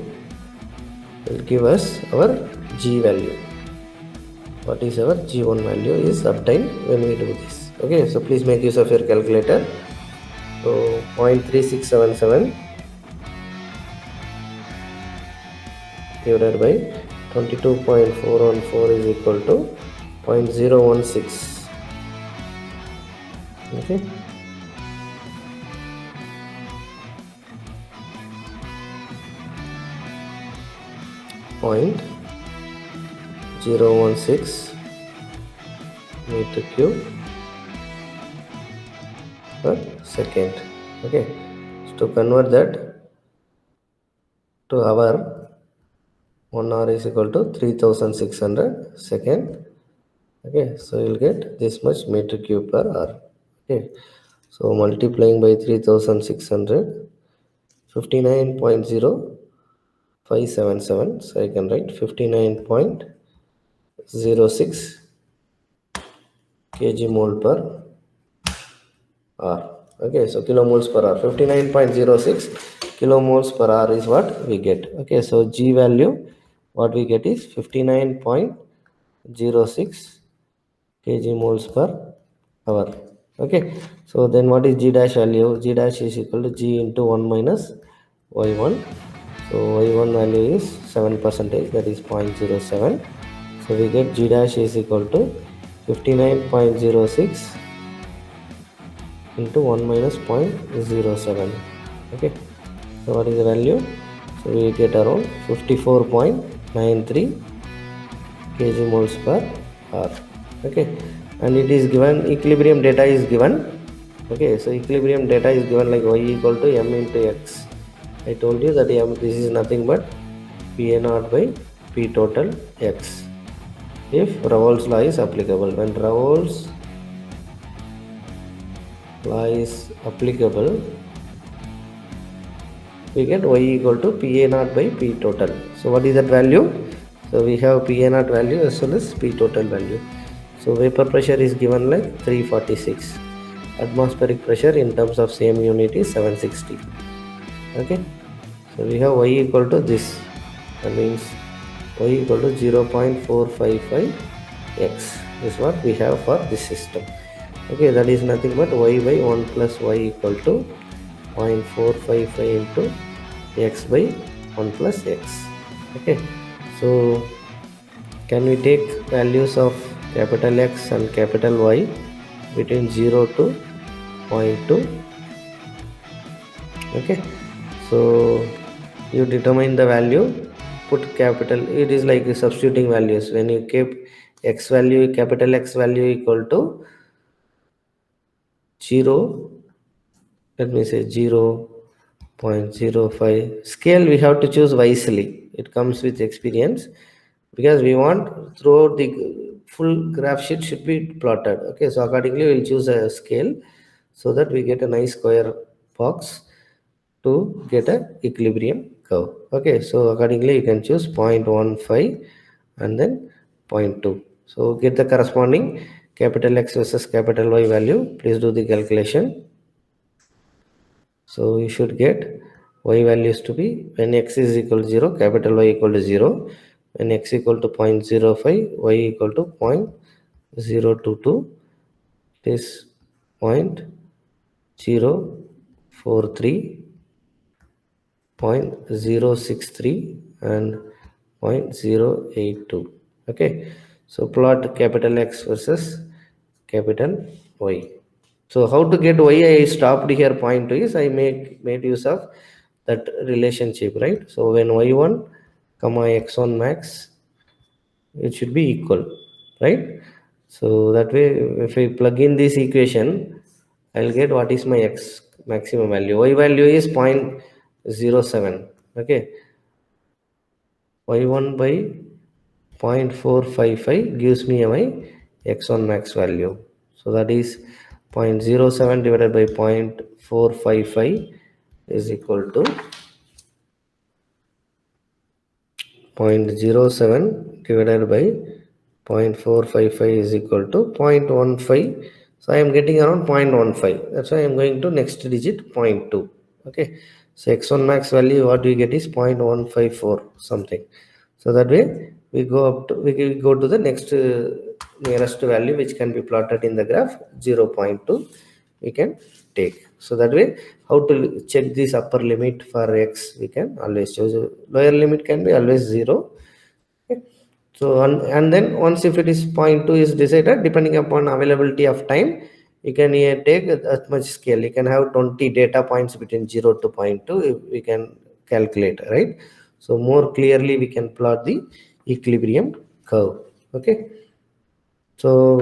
Speaker 1: will give us our G value. What is our G1 value is obtained when we do this. Okay, so please make use of your calculator. So 0.3677 divided by 22.414 is equal to 0.016. Okay, point 0.016 meter cube per second. Okay, so to convert that to hour, 1 hour is equal to 3600 second. Okay, so you'll get this much meter cube per hour. Okay, so multiplying by 3600, 59.0577, so I can write 59.06 kg mole per hour. Okay, so kilomoles per hour, 59.06 kilomoles per hour is what we get. Okay, so G value what we get is 59.06 kg moles per hour. Okay, so then what is G dash value? G dash is equal to G into 1 minus Y1. So Y1 value is 7%, that is 0.07. So we get G dash is equal to 59.06 into 1 minus 0.07. Okay, so what is the value? So we get around 54.93 kg moles per hour. Okay, and it is given, equilibrium data is given. Okay, so equilibrium data is given like y equal to m into x. I told you that m, this is nothing but PA naught by P total x if Raoult's law is applicable. When Raoult's law is applicable, we get y equal to PA naught by P total. So what is that value? So we have PA naught value as well as P total value. So vapor pressure is given like 346. Atmospheric pressure in terms of same unit is 760. Okay, so we have y equal to this, that means y equal to 0.455 x is what we have for this system. Okay, that is nothing but y by 1 plus y equal to 0.455 into x by 1 plus x. Okay, so can we take values of capital X and capital Y between 0 to 0.2? Okay, so you determine the value, put capital, it is like substituting values. When you keep x value, capital X value equal to 0, let me say 0.05. Scale we have to choose wisely, it comes with experience, because we want throughout the full graph sheet should be plotted. Okay, so accordingly we'll choose a scale so that we get a nice square box to get a equilibrium curve. Okay, so accordingly you can choose 0.15 and then 0.2. So get the corresponding capital X versus capital Y value. Please do the calculation. So you should get y values to be, when x is equal to 0, capital Y equal to 0. When x equal to 0.05, y equal to 0.022, it is 0.043, 0.063 and 0.082. Okay, so plot capital X versus capital Y. So how to get y? I stopped here. Point is I made use of that relationship, right? So when y1 comma x1 max, it should be equal, right? So that way if I plug in this equation, I'll get what is my x maximum value. Y value is 0.07. Okay, y1 by 0.455 gives me my x1 max value. So that is 0.07 divided by 0.455 is equal to 0.07 divided by 0.455 is equal to 0.15. So I am getting around 0.15. That's why I am going to next digit 0.2. Okay. So x1 max value what we get is 0.154 something. So that way we go up to we go to the next nearest value which can be plotted in the graph 0.2 we can take. So that way how to check this upper limit for x we can always choose. Lower limit can be always 0. Okay. So and then once if it is 0.2 is decided depending upon availability of time you can take that much scale. You can have 20 data points between 0 to 0.2 we can calculate, right? So more clearly we can plot the equilibrium curve. Okay. So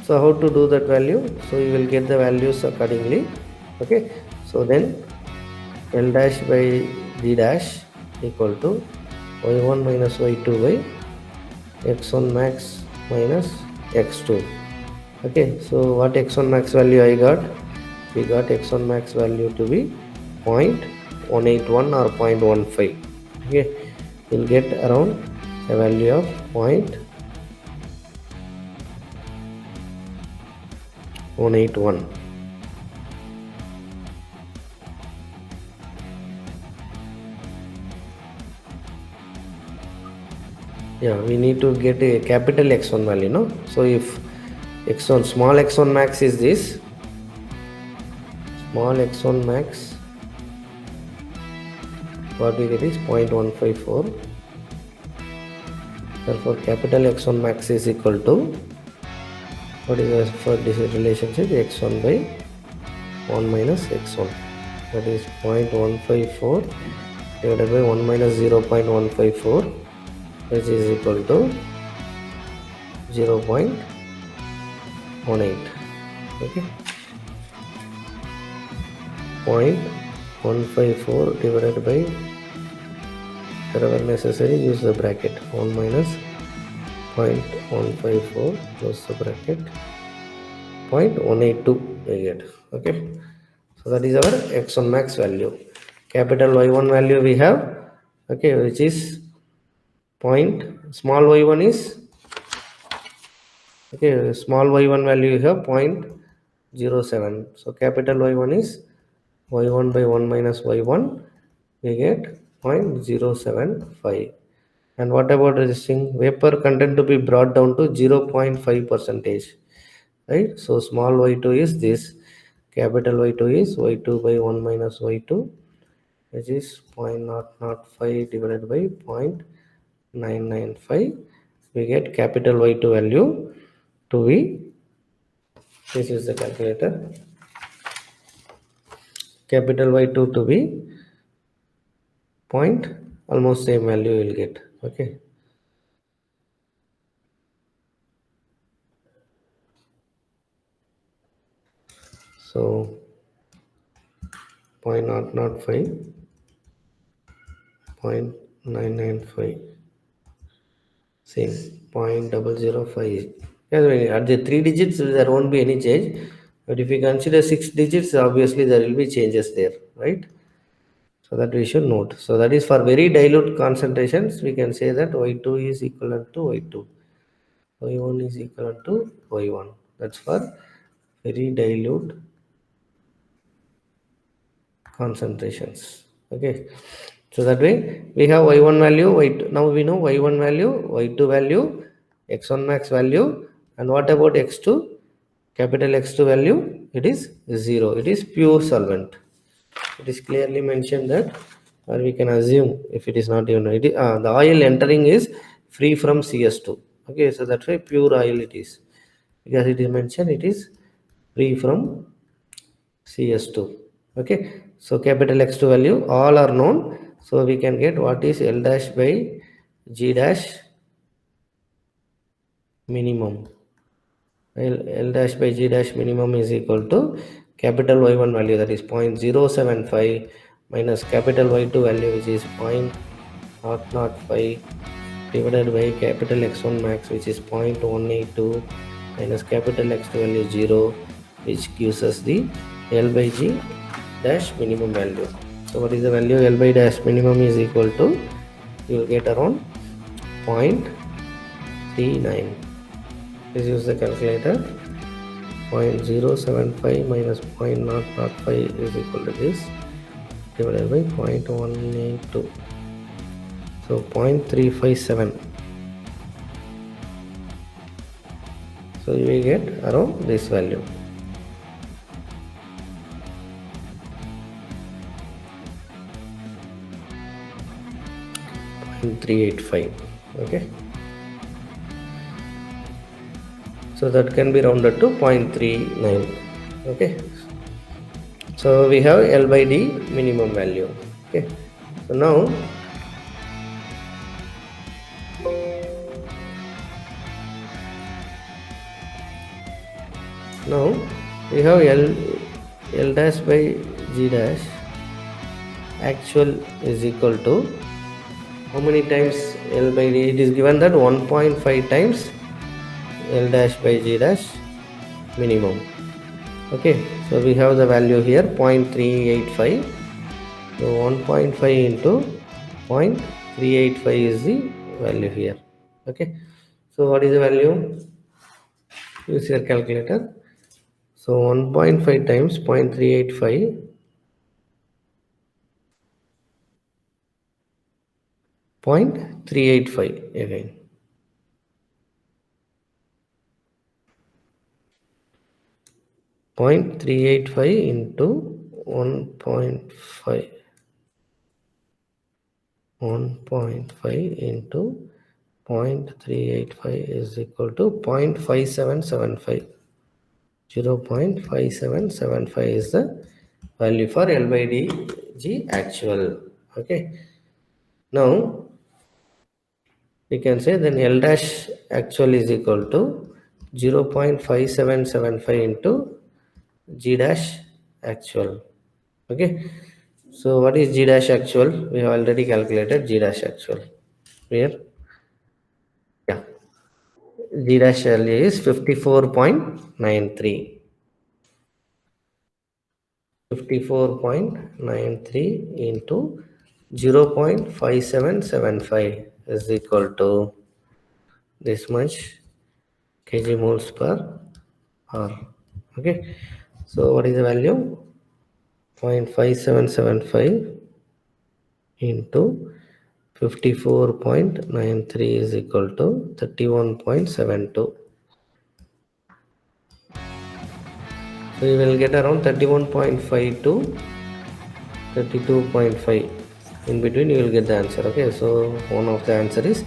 Speaker 1: how to do that value? So you will get the values accordingly. Okay. So then L dash by D dash equal to y1 minus y2 by x1 max minus x2. Okay, so what x1 max value I got? We got x1 max value to be 0.181 or 0.15. Okay, we'll get around a value of 0.181. Yeah, we need to get a capital x1 value, no? So if x1 small x1 max is this, small x1 max what we get is 0.154. Therefore capital x1 max is equal to what is for this relationship x1 by 1 minus x1, that is 0.154 divided by 1 minus 0.154 which is equal to 0.18. Okay, 0.154 divided by, wherever necessary use the bracket, 1 minus 0.154 close the bracket, 0.182 we get. Okay, so that is our x1 max value. Capital y1 value we have, okay, which is small y1 is, okay, small y1 value you have 0.07. So capital y1 is y1 by 1 minus y1 we get 0.075. And what about this thing? Vapor content to be brought down to 0.5 percentage, right? So small y2 is this, capital y2 is y2 by 1 minus y2 which is 0.005 divided by 0.995. We get capital y2 value to be, this is the calculator, capital y2 to be point, almost same value you will get. Okay, so 0.005, 0.995, same 0.005. Yeah, at the 3 digits there won't be any change, but if you consider 6 digits obviously there will be changes there, right? So that we should note. So that is for very dilute concentrations we can say that y2 is equivalent to y2, y1 is equivalent to y1. That's for very dilute concentrations. Okay, so that way we have y1 value, y2, now we know y1 value, y2 value, x1 max value, and what about x2? Capital X2 value, it is 0. It is pure solvent. It is clearly mentioned that, or we can assume if it is not even, the oil entering is free from CS2. Okay, so that's why pure oil it is, because it is mentioned it is free from CS2. Okay, so capital X2 value all are known, so we can get what is L dash by G dash minimum. L dash by G dash minimum is equal to capital Y1 value, that is 0.075 minus capital Y2 value, which is 0.005 divided by capital X1 max, which is 0.182 minus capital X2 value 0, which gives us the L by G dash minimum value. So what is the value? L by dash minimum is equal to, you will get around 0.39. Please use the calculator. 0.075 minus 0.005 is equal to this, divided by 0.182. So 0.357. So you will get around this value. .385. Okay. So that can be rounded to 0.39. Okay. So we have L by D minimum value. Okay. So now we have L dash by G dash actual is equal to how many times L by D? It is given that 1.5 times L dash by G dash minimum. Okay, so we have the value here 0.385. So 1.5 into 0.385 is the value here. Okay, so what is the value? Use your calculator. So 1.5 times 0.385, 0.385 again. 0.385 into 1.5. 1.5 into 0.385 is equal to 0.5775. 0.5775 is the value for L by D G actual. Okay. Now we can say then L dash actual is equal to 0.5775 into G dash actual. Okay. So what is G dash actual? We have already calculated G dash actual. Where? Yeah. G dash value is 54.93. 54.93 into 0.5775 is equal to this much kg moles per hour. Okay. So what is the value? 0.5775 into 54.93 is equal to 31.72. So you will get around 31.5 to 32.5. In between you will get the answer. Okay, so one of the answer is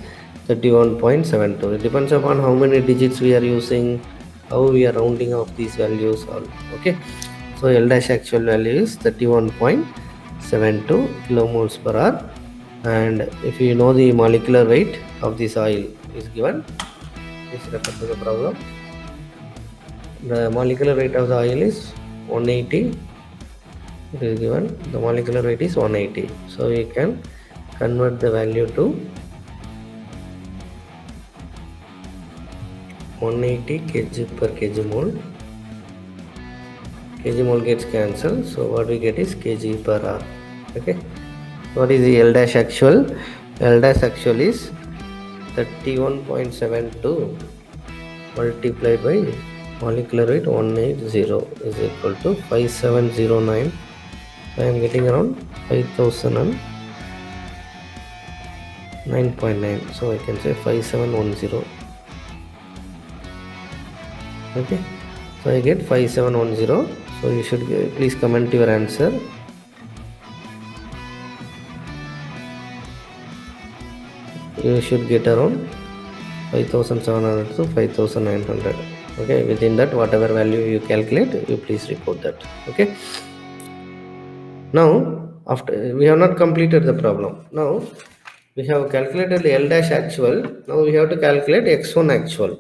Speaker 1: 31.72. It depends upon how many digits we are using, how we are rounding off these values all. Okay, so L dash actual value is 31.72 kilomoles per hour. And if you know the molecular weight of this oil is given, please refer to the problem. The molecular weight of the oil is 180. It is given the molecular weight is 180. So we can convert the value to 180 kg per kg mole. Kg mole gets cancelled. So what we get is kg per hour. Okay. What is the L dash actual? L dash actual is 31.72 multiplied by molecular weight 180 is equal to 5709. So I am getting around 5009.9. So I can say 5710. Okay. So I get 5710. So you should please comment your answer. You should get around 5700 to 5900. Okay, within that whatever value you calculate, you please report that. Okay. Now after we have not completed the problem. Now we have calculated the L dash actual. Now we have to calculate X1 actual,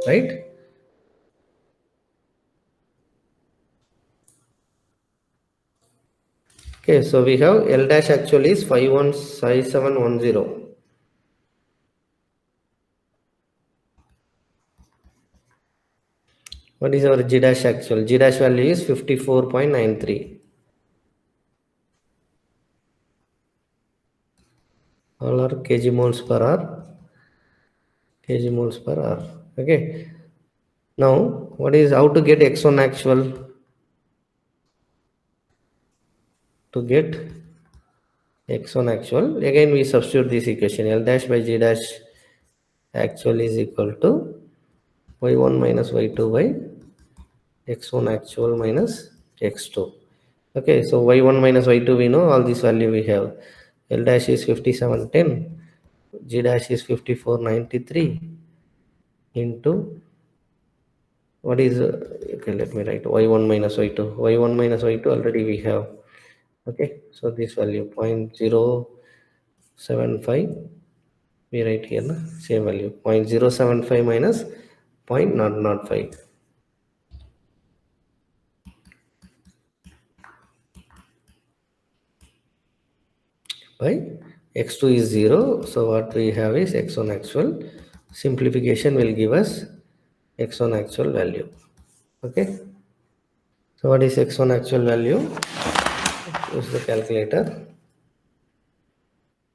Speaker 1: right? Okay, so we have L dash actual is 515710. What is our G dash actual? G dash value is 54.93. All are kg moles per hour. Kg moles per hour. Okay. Now, what is how to get X1 actual? To get X1 actual, again we substitute this equation. L dash by G dash actual is equal to y1 minus y2 by x1 actual minus x2. Okay, so y1 minus y2 we know, all this value we have. L dash is 5710, G dash is 5493 into what is okay, let me write y1 minus y2. Y1 minus y2 already we have. Okay, so this value 0.075 we write here, na? Same value 0.075 minus 0.005 by x2 is 0. So what we have is x1 actual. Simplification will give us x1 actual value. Okay, so what is x1 actual value? Use the calculator.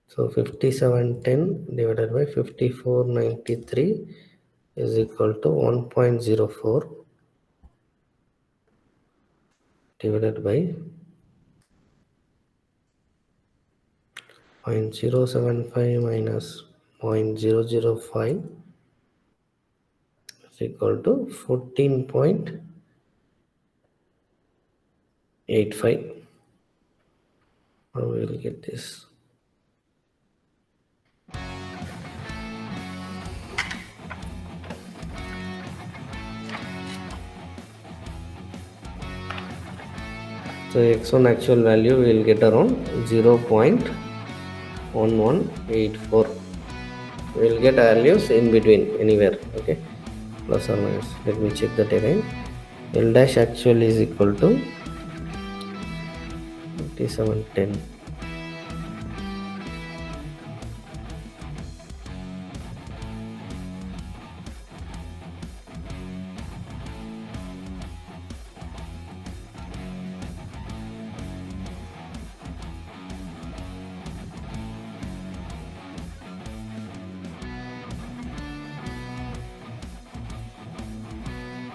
Speaker 1: So 5710 divided by 5493 is equal to 1.04 divided by 0.075 minus 0.005 is equal to 14.85. How we will get this? So x1 actual value we will get around 0.1184. We will get values in between anywhere. Okay, plus or minus. Let me check that again. L dash actual is equal to 5710.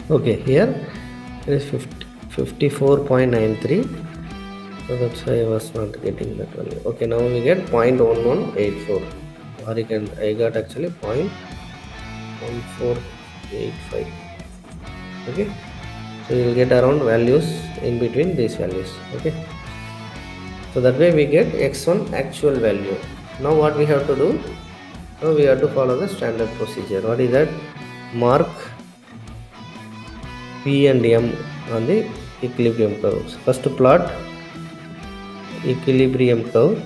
Speaker 1: Okay, here it is 54.93. So that's why I was not getting that value. Okay, now we get 0.1184. Or you can, I got actually 0.1485. Okay, so you will get around values in between these values. Okay, so that way we get x1 actual value. Now what we have to do? Now we have to follow the standard procedure. What is that? Mark P and M on the equilibrium curves. First plot equilibrium curve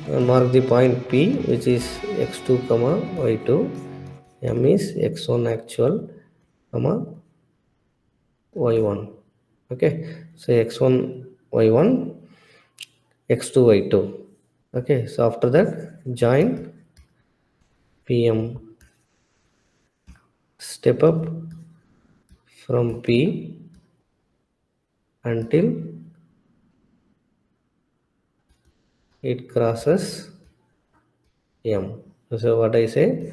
Speaker 1: and mark the point P, which is x2 comma y2. M is x1 actual comma y1. Okay, so x1 y1, x2 y2. Okay, so after that join PM, step up from P until it crosses M. So what I say,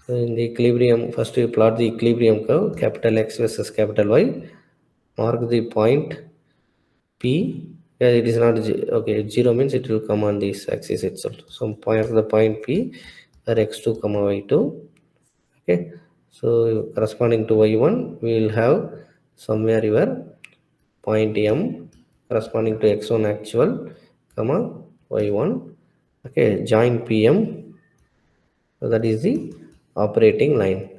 Speaker 1: so in the equilibrium, first we plot the equilibrium curve, capital X versus capital Y. Mark the point P. Yeah, it is not okay. 0 means it will come on this axis itself. So point the point P where x2 comma y2. Okay, so corresponding to y1 we will have somewhere your point M corresponding to x1 actual comma y1. Okay, join PM. So that is the operating line.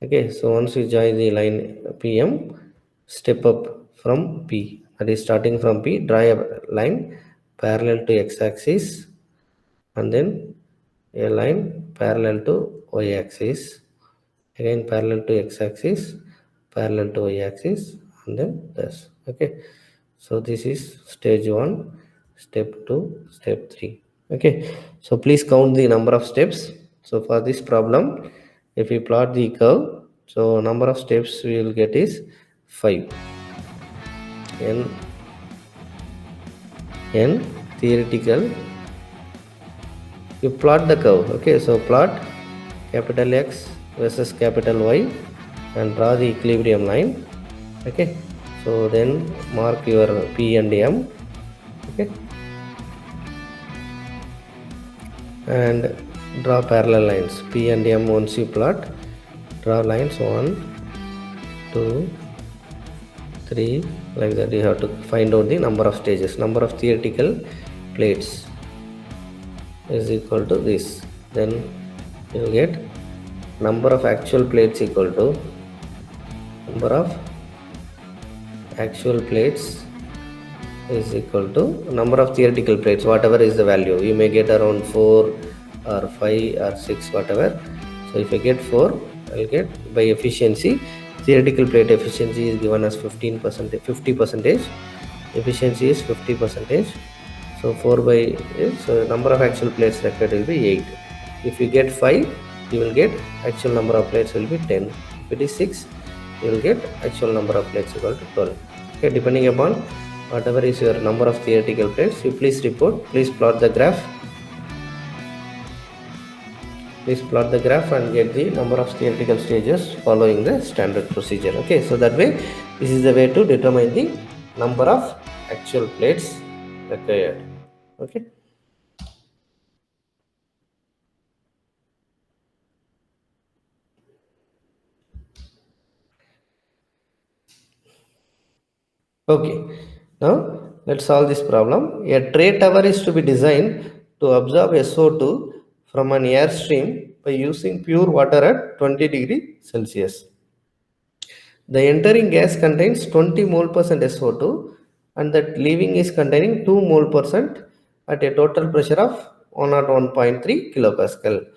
Speaker 1: Okay, so once you join the line PM, step up from P. That is starting from P, draw a line parallel to x-axis and then a line parallel to y-axis. Again parallel to x-axis, parallel to y-axis and then this. Okay, so this is stage 1, step 2, step 3. Okay, so please count the number of steps. So for this problem, if we plot the curve, so number of steps we will get is 5. n theoretical, you plot the curve. Okay, so plot capital X versus capital Y and draw the equilibrium line. Okay, so then mark your P and M. Okay, and draw parallel lines P and M. Once you plot, draw lines 1, 2, 3, like that. You have to find out the number of stages. Number of theoretical plates is equal to this. Then you will get number of actual plates equal to number of actual plates is equal to number of theoretical plates, whatever is the value. You may get around 4 or 5 or 6, whatever. So if I get 4, I will get by efficiency. Theoretical plate efficiency is given as 15%, 50%. Efficiency is 50%. So 4 by, so number of actual plates required will be 8. If you get 5, you will get actual number of plates will be 10. If it is 6, you will get actual number of plates equal to 12. Okay, depending upon whatever is your number of theoretical plates, you please report, please plot the graph. Please plot the graph and get the number of theoretical stages following the standard procedure. Okay, so that way, this is the way to determine the number of actual plates required. Okay. Okay, now let's solve this problem. A tray tower is to be designed to absorb SO2 from an airstream by using pure water at 20 degrees Celsius. The entering gas contains 20 mole percent SO2 and that leaving is containing 2 mole percent at a total pressure of 101.3 kilopascal.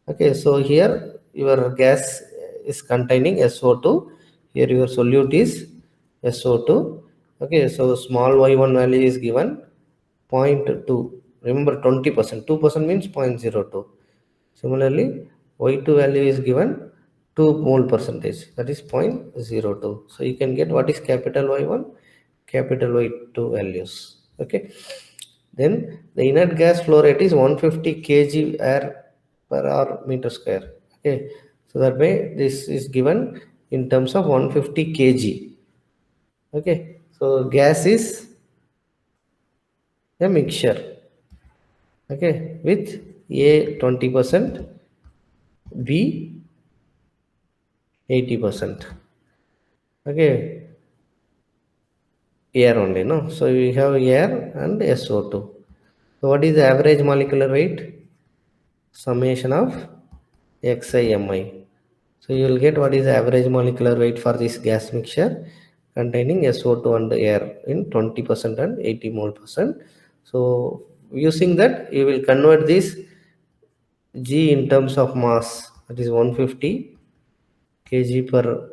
Speaker 1: Okay, so here your gas is containing SO2. Here your solute is SO2. Okay, so small y1 value is given 0.2. Remember 20%. 2% means 0.02. Similarly, y2 value is given 2 mole percentage, that is 0.02. So you can get what is capital Y1, capital Y2 values. Okay. Then the inert gas flow rate is 150 kg air per hour meter square. Okay. So that way this is given in terms of 150 kg. Okay. So gas is a mixture. Okay. With A 20%, B 80%. Okay, air only, no? So we have air and SO2. So what is the average molecular weight? Summation of XI/MI. So you will get what is the average molecular weight for this gas mixture containing SO2 and air in 20% and 80 mole percent. So using that, you will convert this G in terms of mass, that is 150 kg per.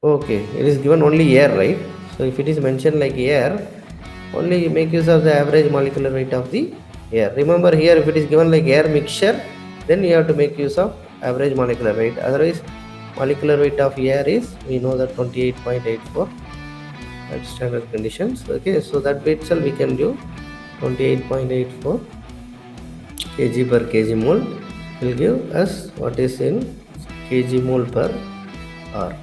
Speaker 1: Okay, it is given only air, right? So if it is mentioned like air, only make use of the average molecular weight of the air. Remember here, if it is given like air mixture, then you have to make use of average molecular weight. Otherwise, molecular weight of air is, we know that 28.84 at standard conditions. Okay, so that way itself we can do 28.84 kg per kg mole will give us what is in kg mole per hour.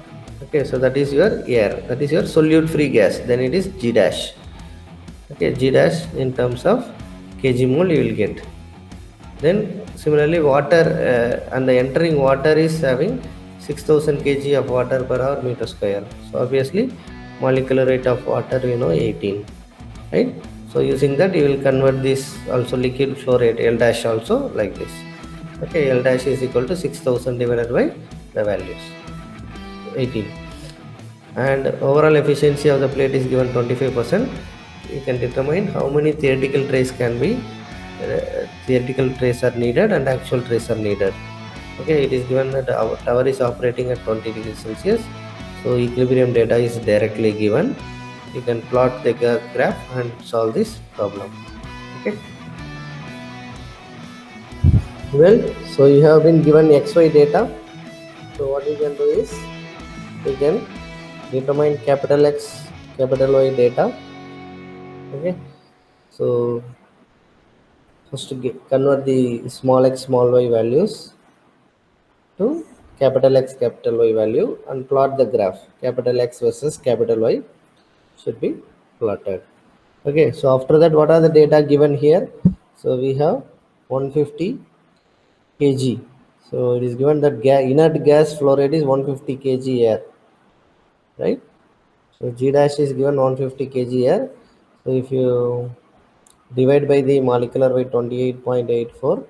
Speaker 1: Okay, so that is your air, that is your solute free gas, then it is G dash. Okay, G dash in terms of kg mole you will get. Then similarly water and the entering water is having 6000 kg of water per hour meter square. So obviously molecular weight of water 18, right? So using that you will convert this also liquid flow rate L dash also like this. Okay, L dash is equal to 6000 divided by the values 18, and overall efficiency of the plate is given 25%. You can determine how many theoretical trays can be theoretical trays are needed and actual trays are needed. Okay, it is given that our tower is operating at 20 degrees Celsius. So equilibrium data is directly given. You can plot the graph and solve this problem. Okay. Well, so you have been given XY data. So what you can do is you can determine capital X, capital Y data. Okay. So first convert the small x, small y values to capital X, capital Y value and plot the graph. Capital X versus capital Y should be plotted. Okay, so after that, what are the data given here? So we have 150 kg. So it is given that inert gas flow rate is 150 kg air, right? So G dash is given 150 kg air. So if you divide by the molecular weight 28.84,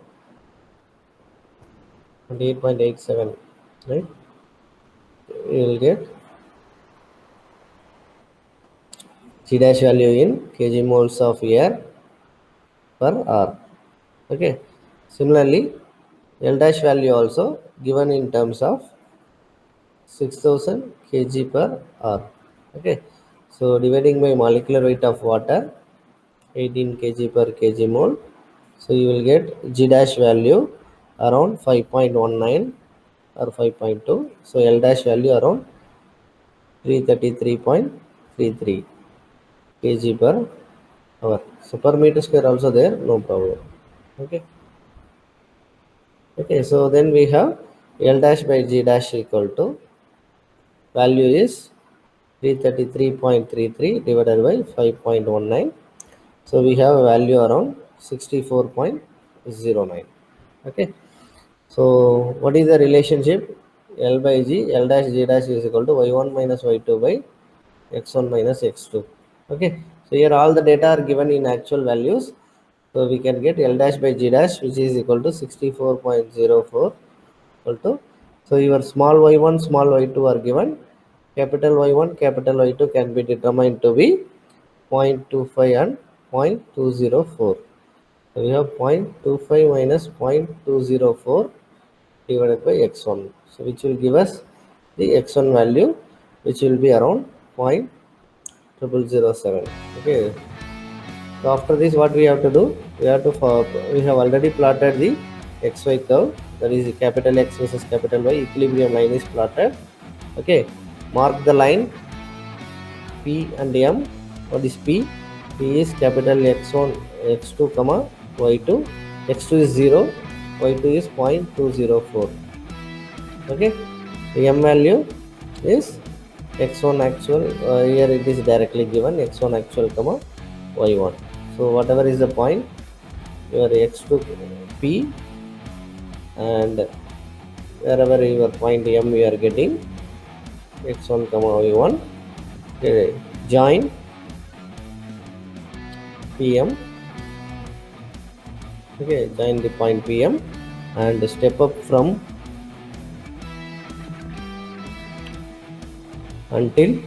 Speaker 1: 28.87, right? You will get G dash value in kg moles of air per hour. Okay. Similarly, L dash value also given in terms of 6000 kg per hour. Okay. So dividing by molecular weight of water 18 kg per kg mole. So you will get G dash value around 5.19 or 5.2. So L dash value around 333.33 kg per hour. So per meter square also there, no problem. Okay. Okay, so then we have L dash by G dash equal to value is 333.33 divided by 5.19. So we have a value around 64.09. Okay. So what is the relationship? L by G, L dash G dash is equal to y1 minus y2 by x1 minus x2. Okay. So here all the data are given in actual values. So we can get L dash by G dash, which is equal to 64.04 equal to. So your small y1, small y2 are given. Capital Y1, capital Y2 can be determined to be 0.25 and 0.204. So we have 0.25 minus 0.204 divided by x1. So which will give us the x1 value, which will be around 0.0007. Okay. So after this, what we have to do? We have already plotted the xy curve. That is capital X versus capital Y. Equilibrium line is plotted. Okay. Mark the line P and M. What is P? P is capital X1, X2, comma Y2. X2 is 0. Y2 is 0.204. Okay. The M value is X1 actual. Here it is directly given X1 actual, comma Y1. So whatever is the point, your x2 P, and wherever your point M we are getting x1 comma y1, okay, join PM. Okay, join the point PM and step up from until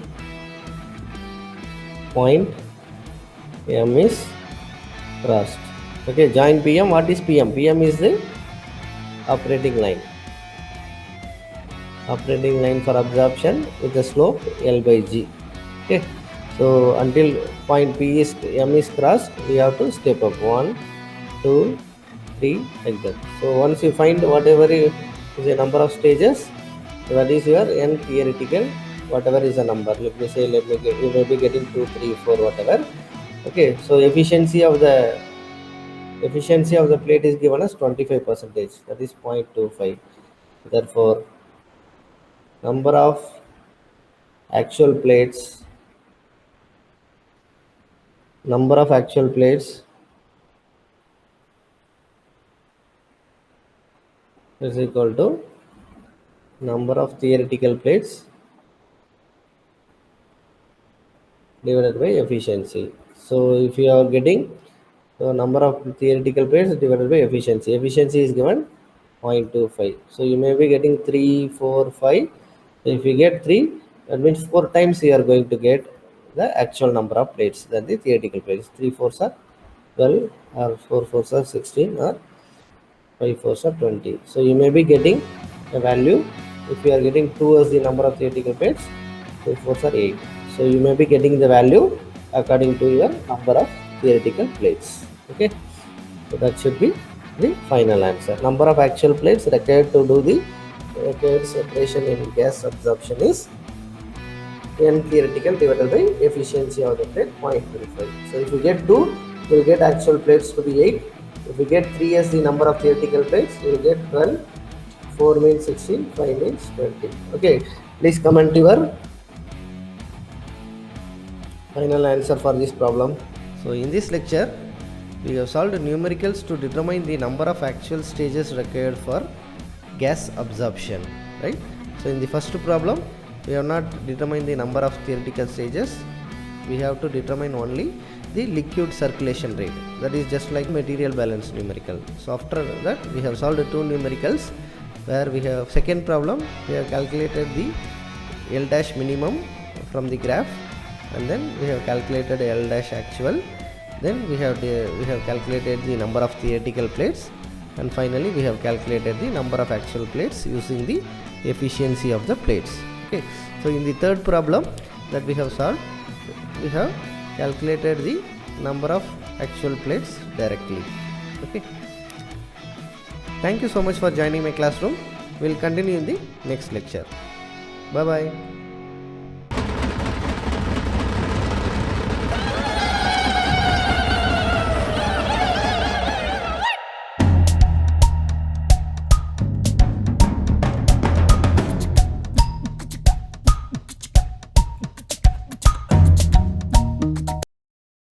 Speaker 1: point M is crossed. Okay, join PM. What is PM? PM is the operating line. Operating line for absorption with the slope L by G. Okay, so until point P is M is crossed, we have to step up 1, 2, 3 like that. So once you find whatever is the number of stages, that is your N theoretical, whatever is the number. Let me say, you may be getting 2, 3, 4, whatever. Okay, so efficiency of the plate is given as 25%. That is 0.25. Therefore, number of actual plates is equal to number of theoretical plates divided by efficiency. So if you are getting the number of theoretical plates divided by efficiency, efficiency is given 0.25. So you may be getting 3, 4, 5. So if you get 3, that means 4 times you are going to get the actual number of plates than the theoretical plates. 3 4s are 12, or 4 4s are 16, or 5 4s are 20. So you may be getting a value. If you are getting 2 as the number of theoretical plates, 5 4s are 8. So you may be getting the value according to your number of theoretical plates. Okay, so that should be the final answer. Number of actual plates required to do the required separation in gas absorption is n theoretical divided by efficiency of the plate 0.35. So if you get 2, you will get actual plates to be 8. If you get 3 as the number of theoretical plates, you will get 12. 4 means 16, 5 means 20. Okay, please comment your final answer for this problem. So in this lecture, we have solved numericals to determine the number of actual stages required for gas absorption, right? So in the first problem, we have not determined the number of theoretical stages. We have to determine only the liquid circulation rate. That is just like material balance numerical. So after that, we have solved 2 numericals, where we have second problem, we have calculated the L dash minimum from the graph, and then we have calculated L dash actual. Then we have calculated the number of theoretical plates, and finally we have calculated the number of actual plates using the efficiency of the plates. Okay, so in the third problem that we have solved, we have calculated the number of actual plates directly. Okay, thank you so much for joining my classroom. We'll continue in the next lecture. Bye bye.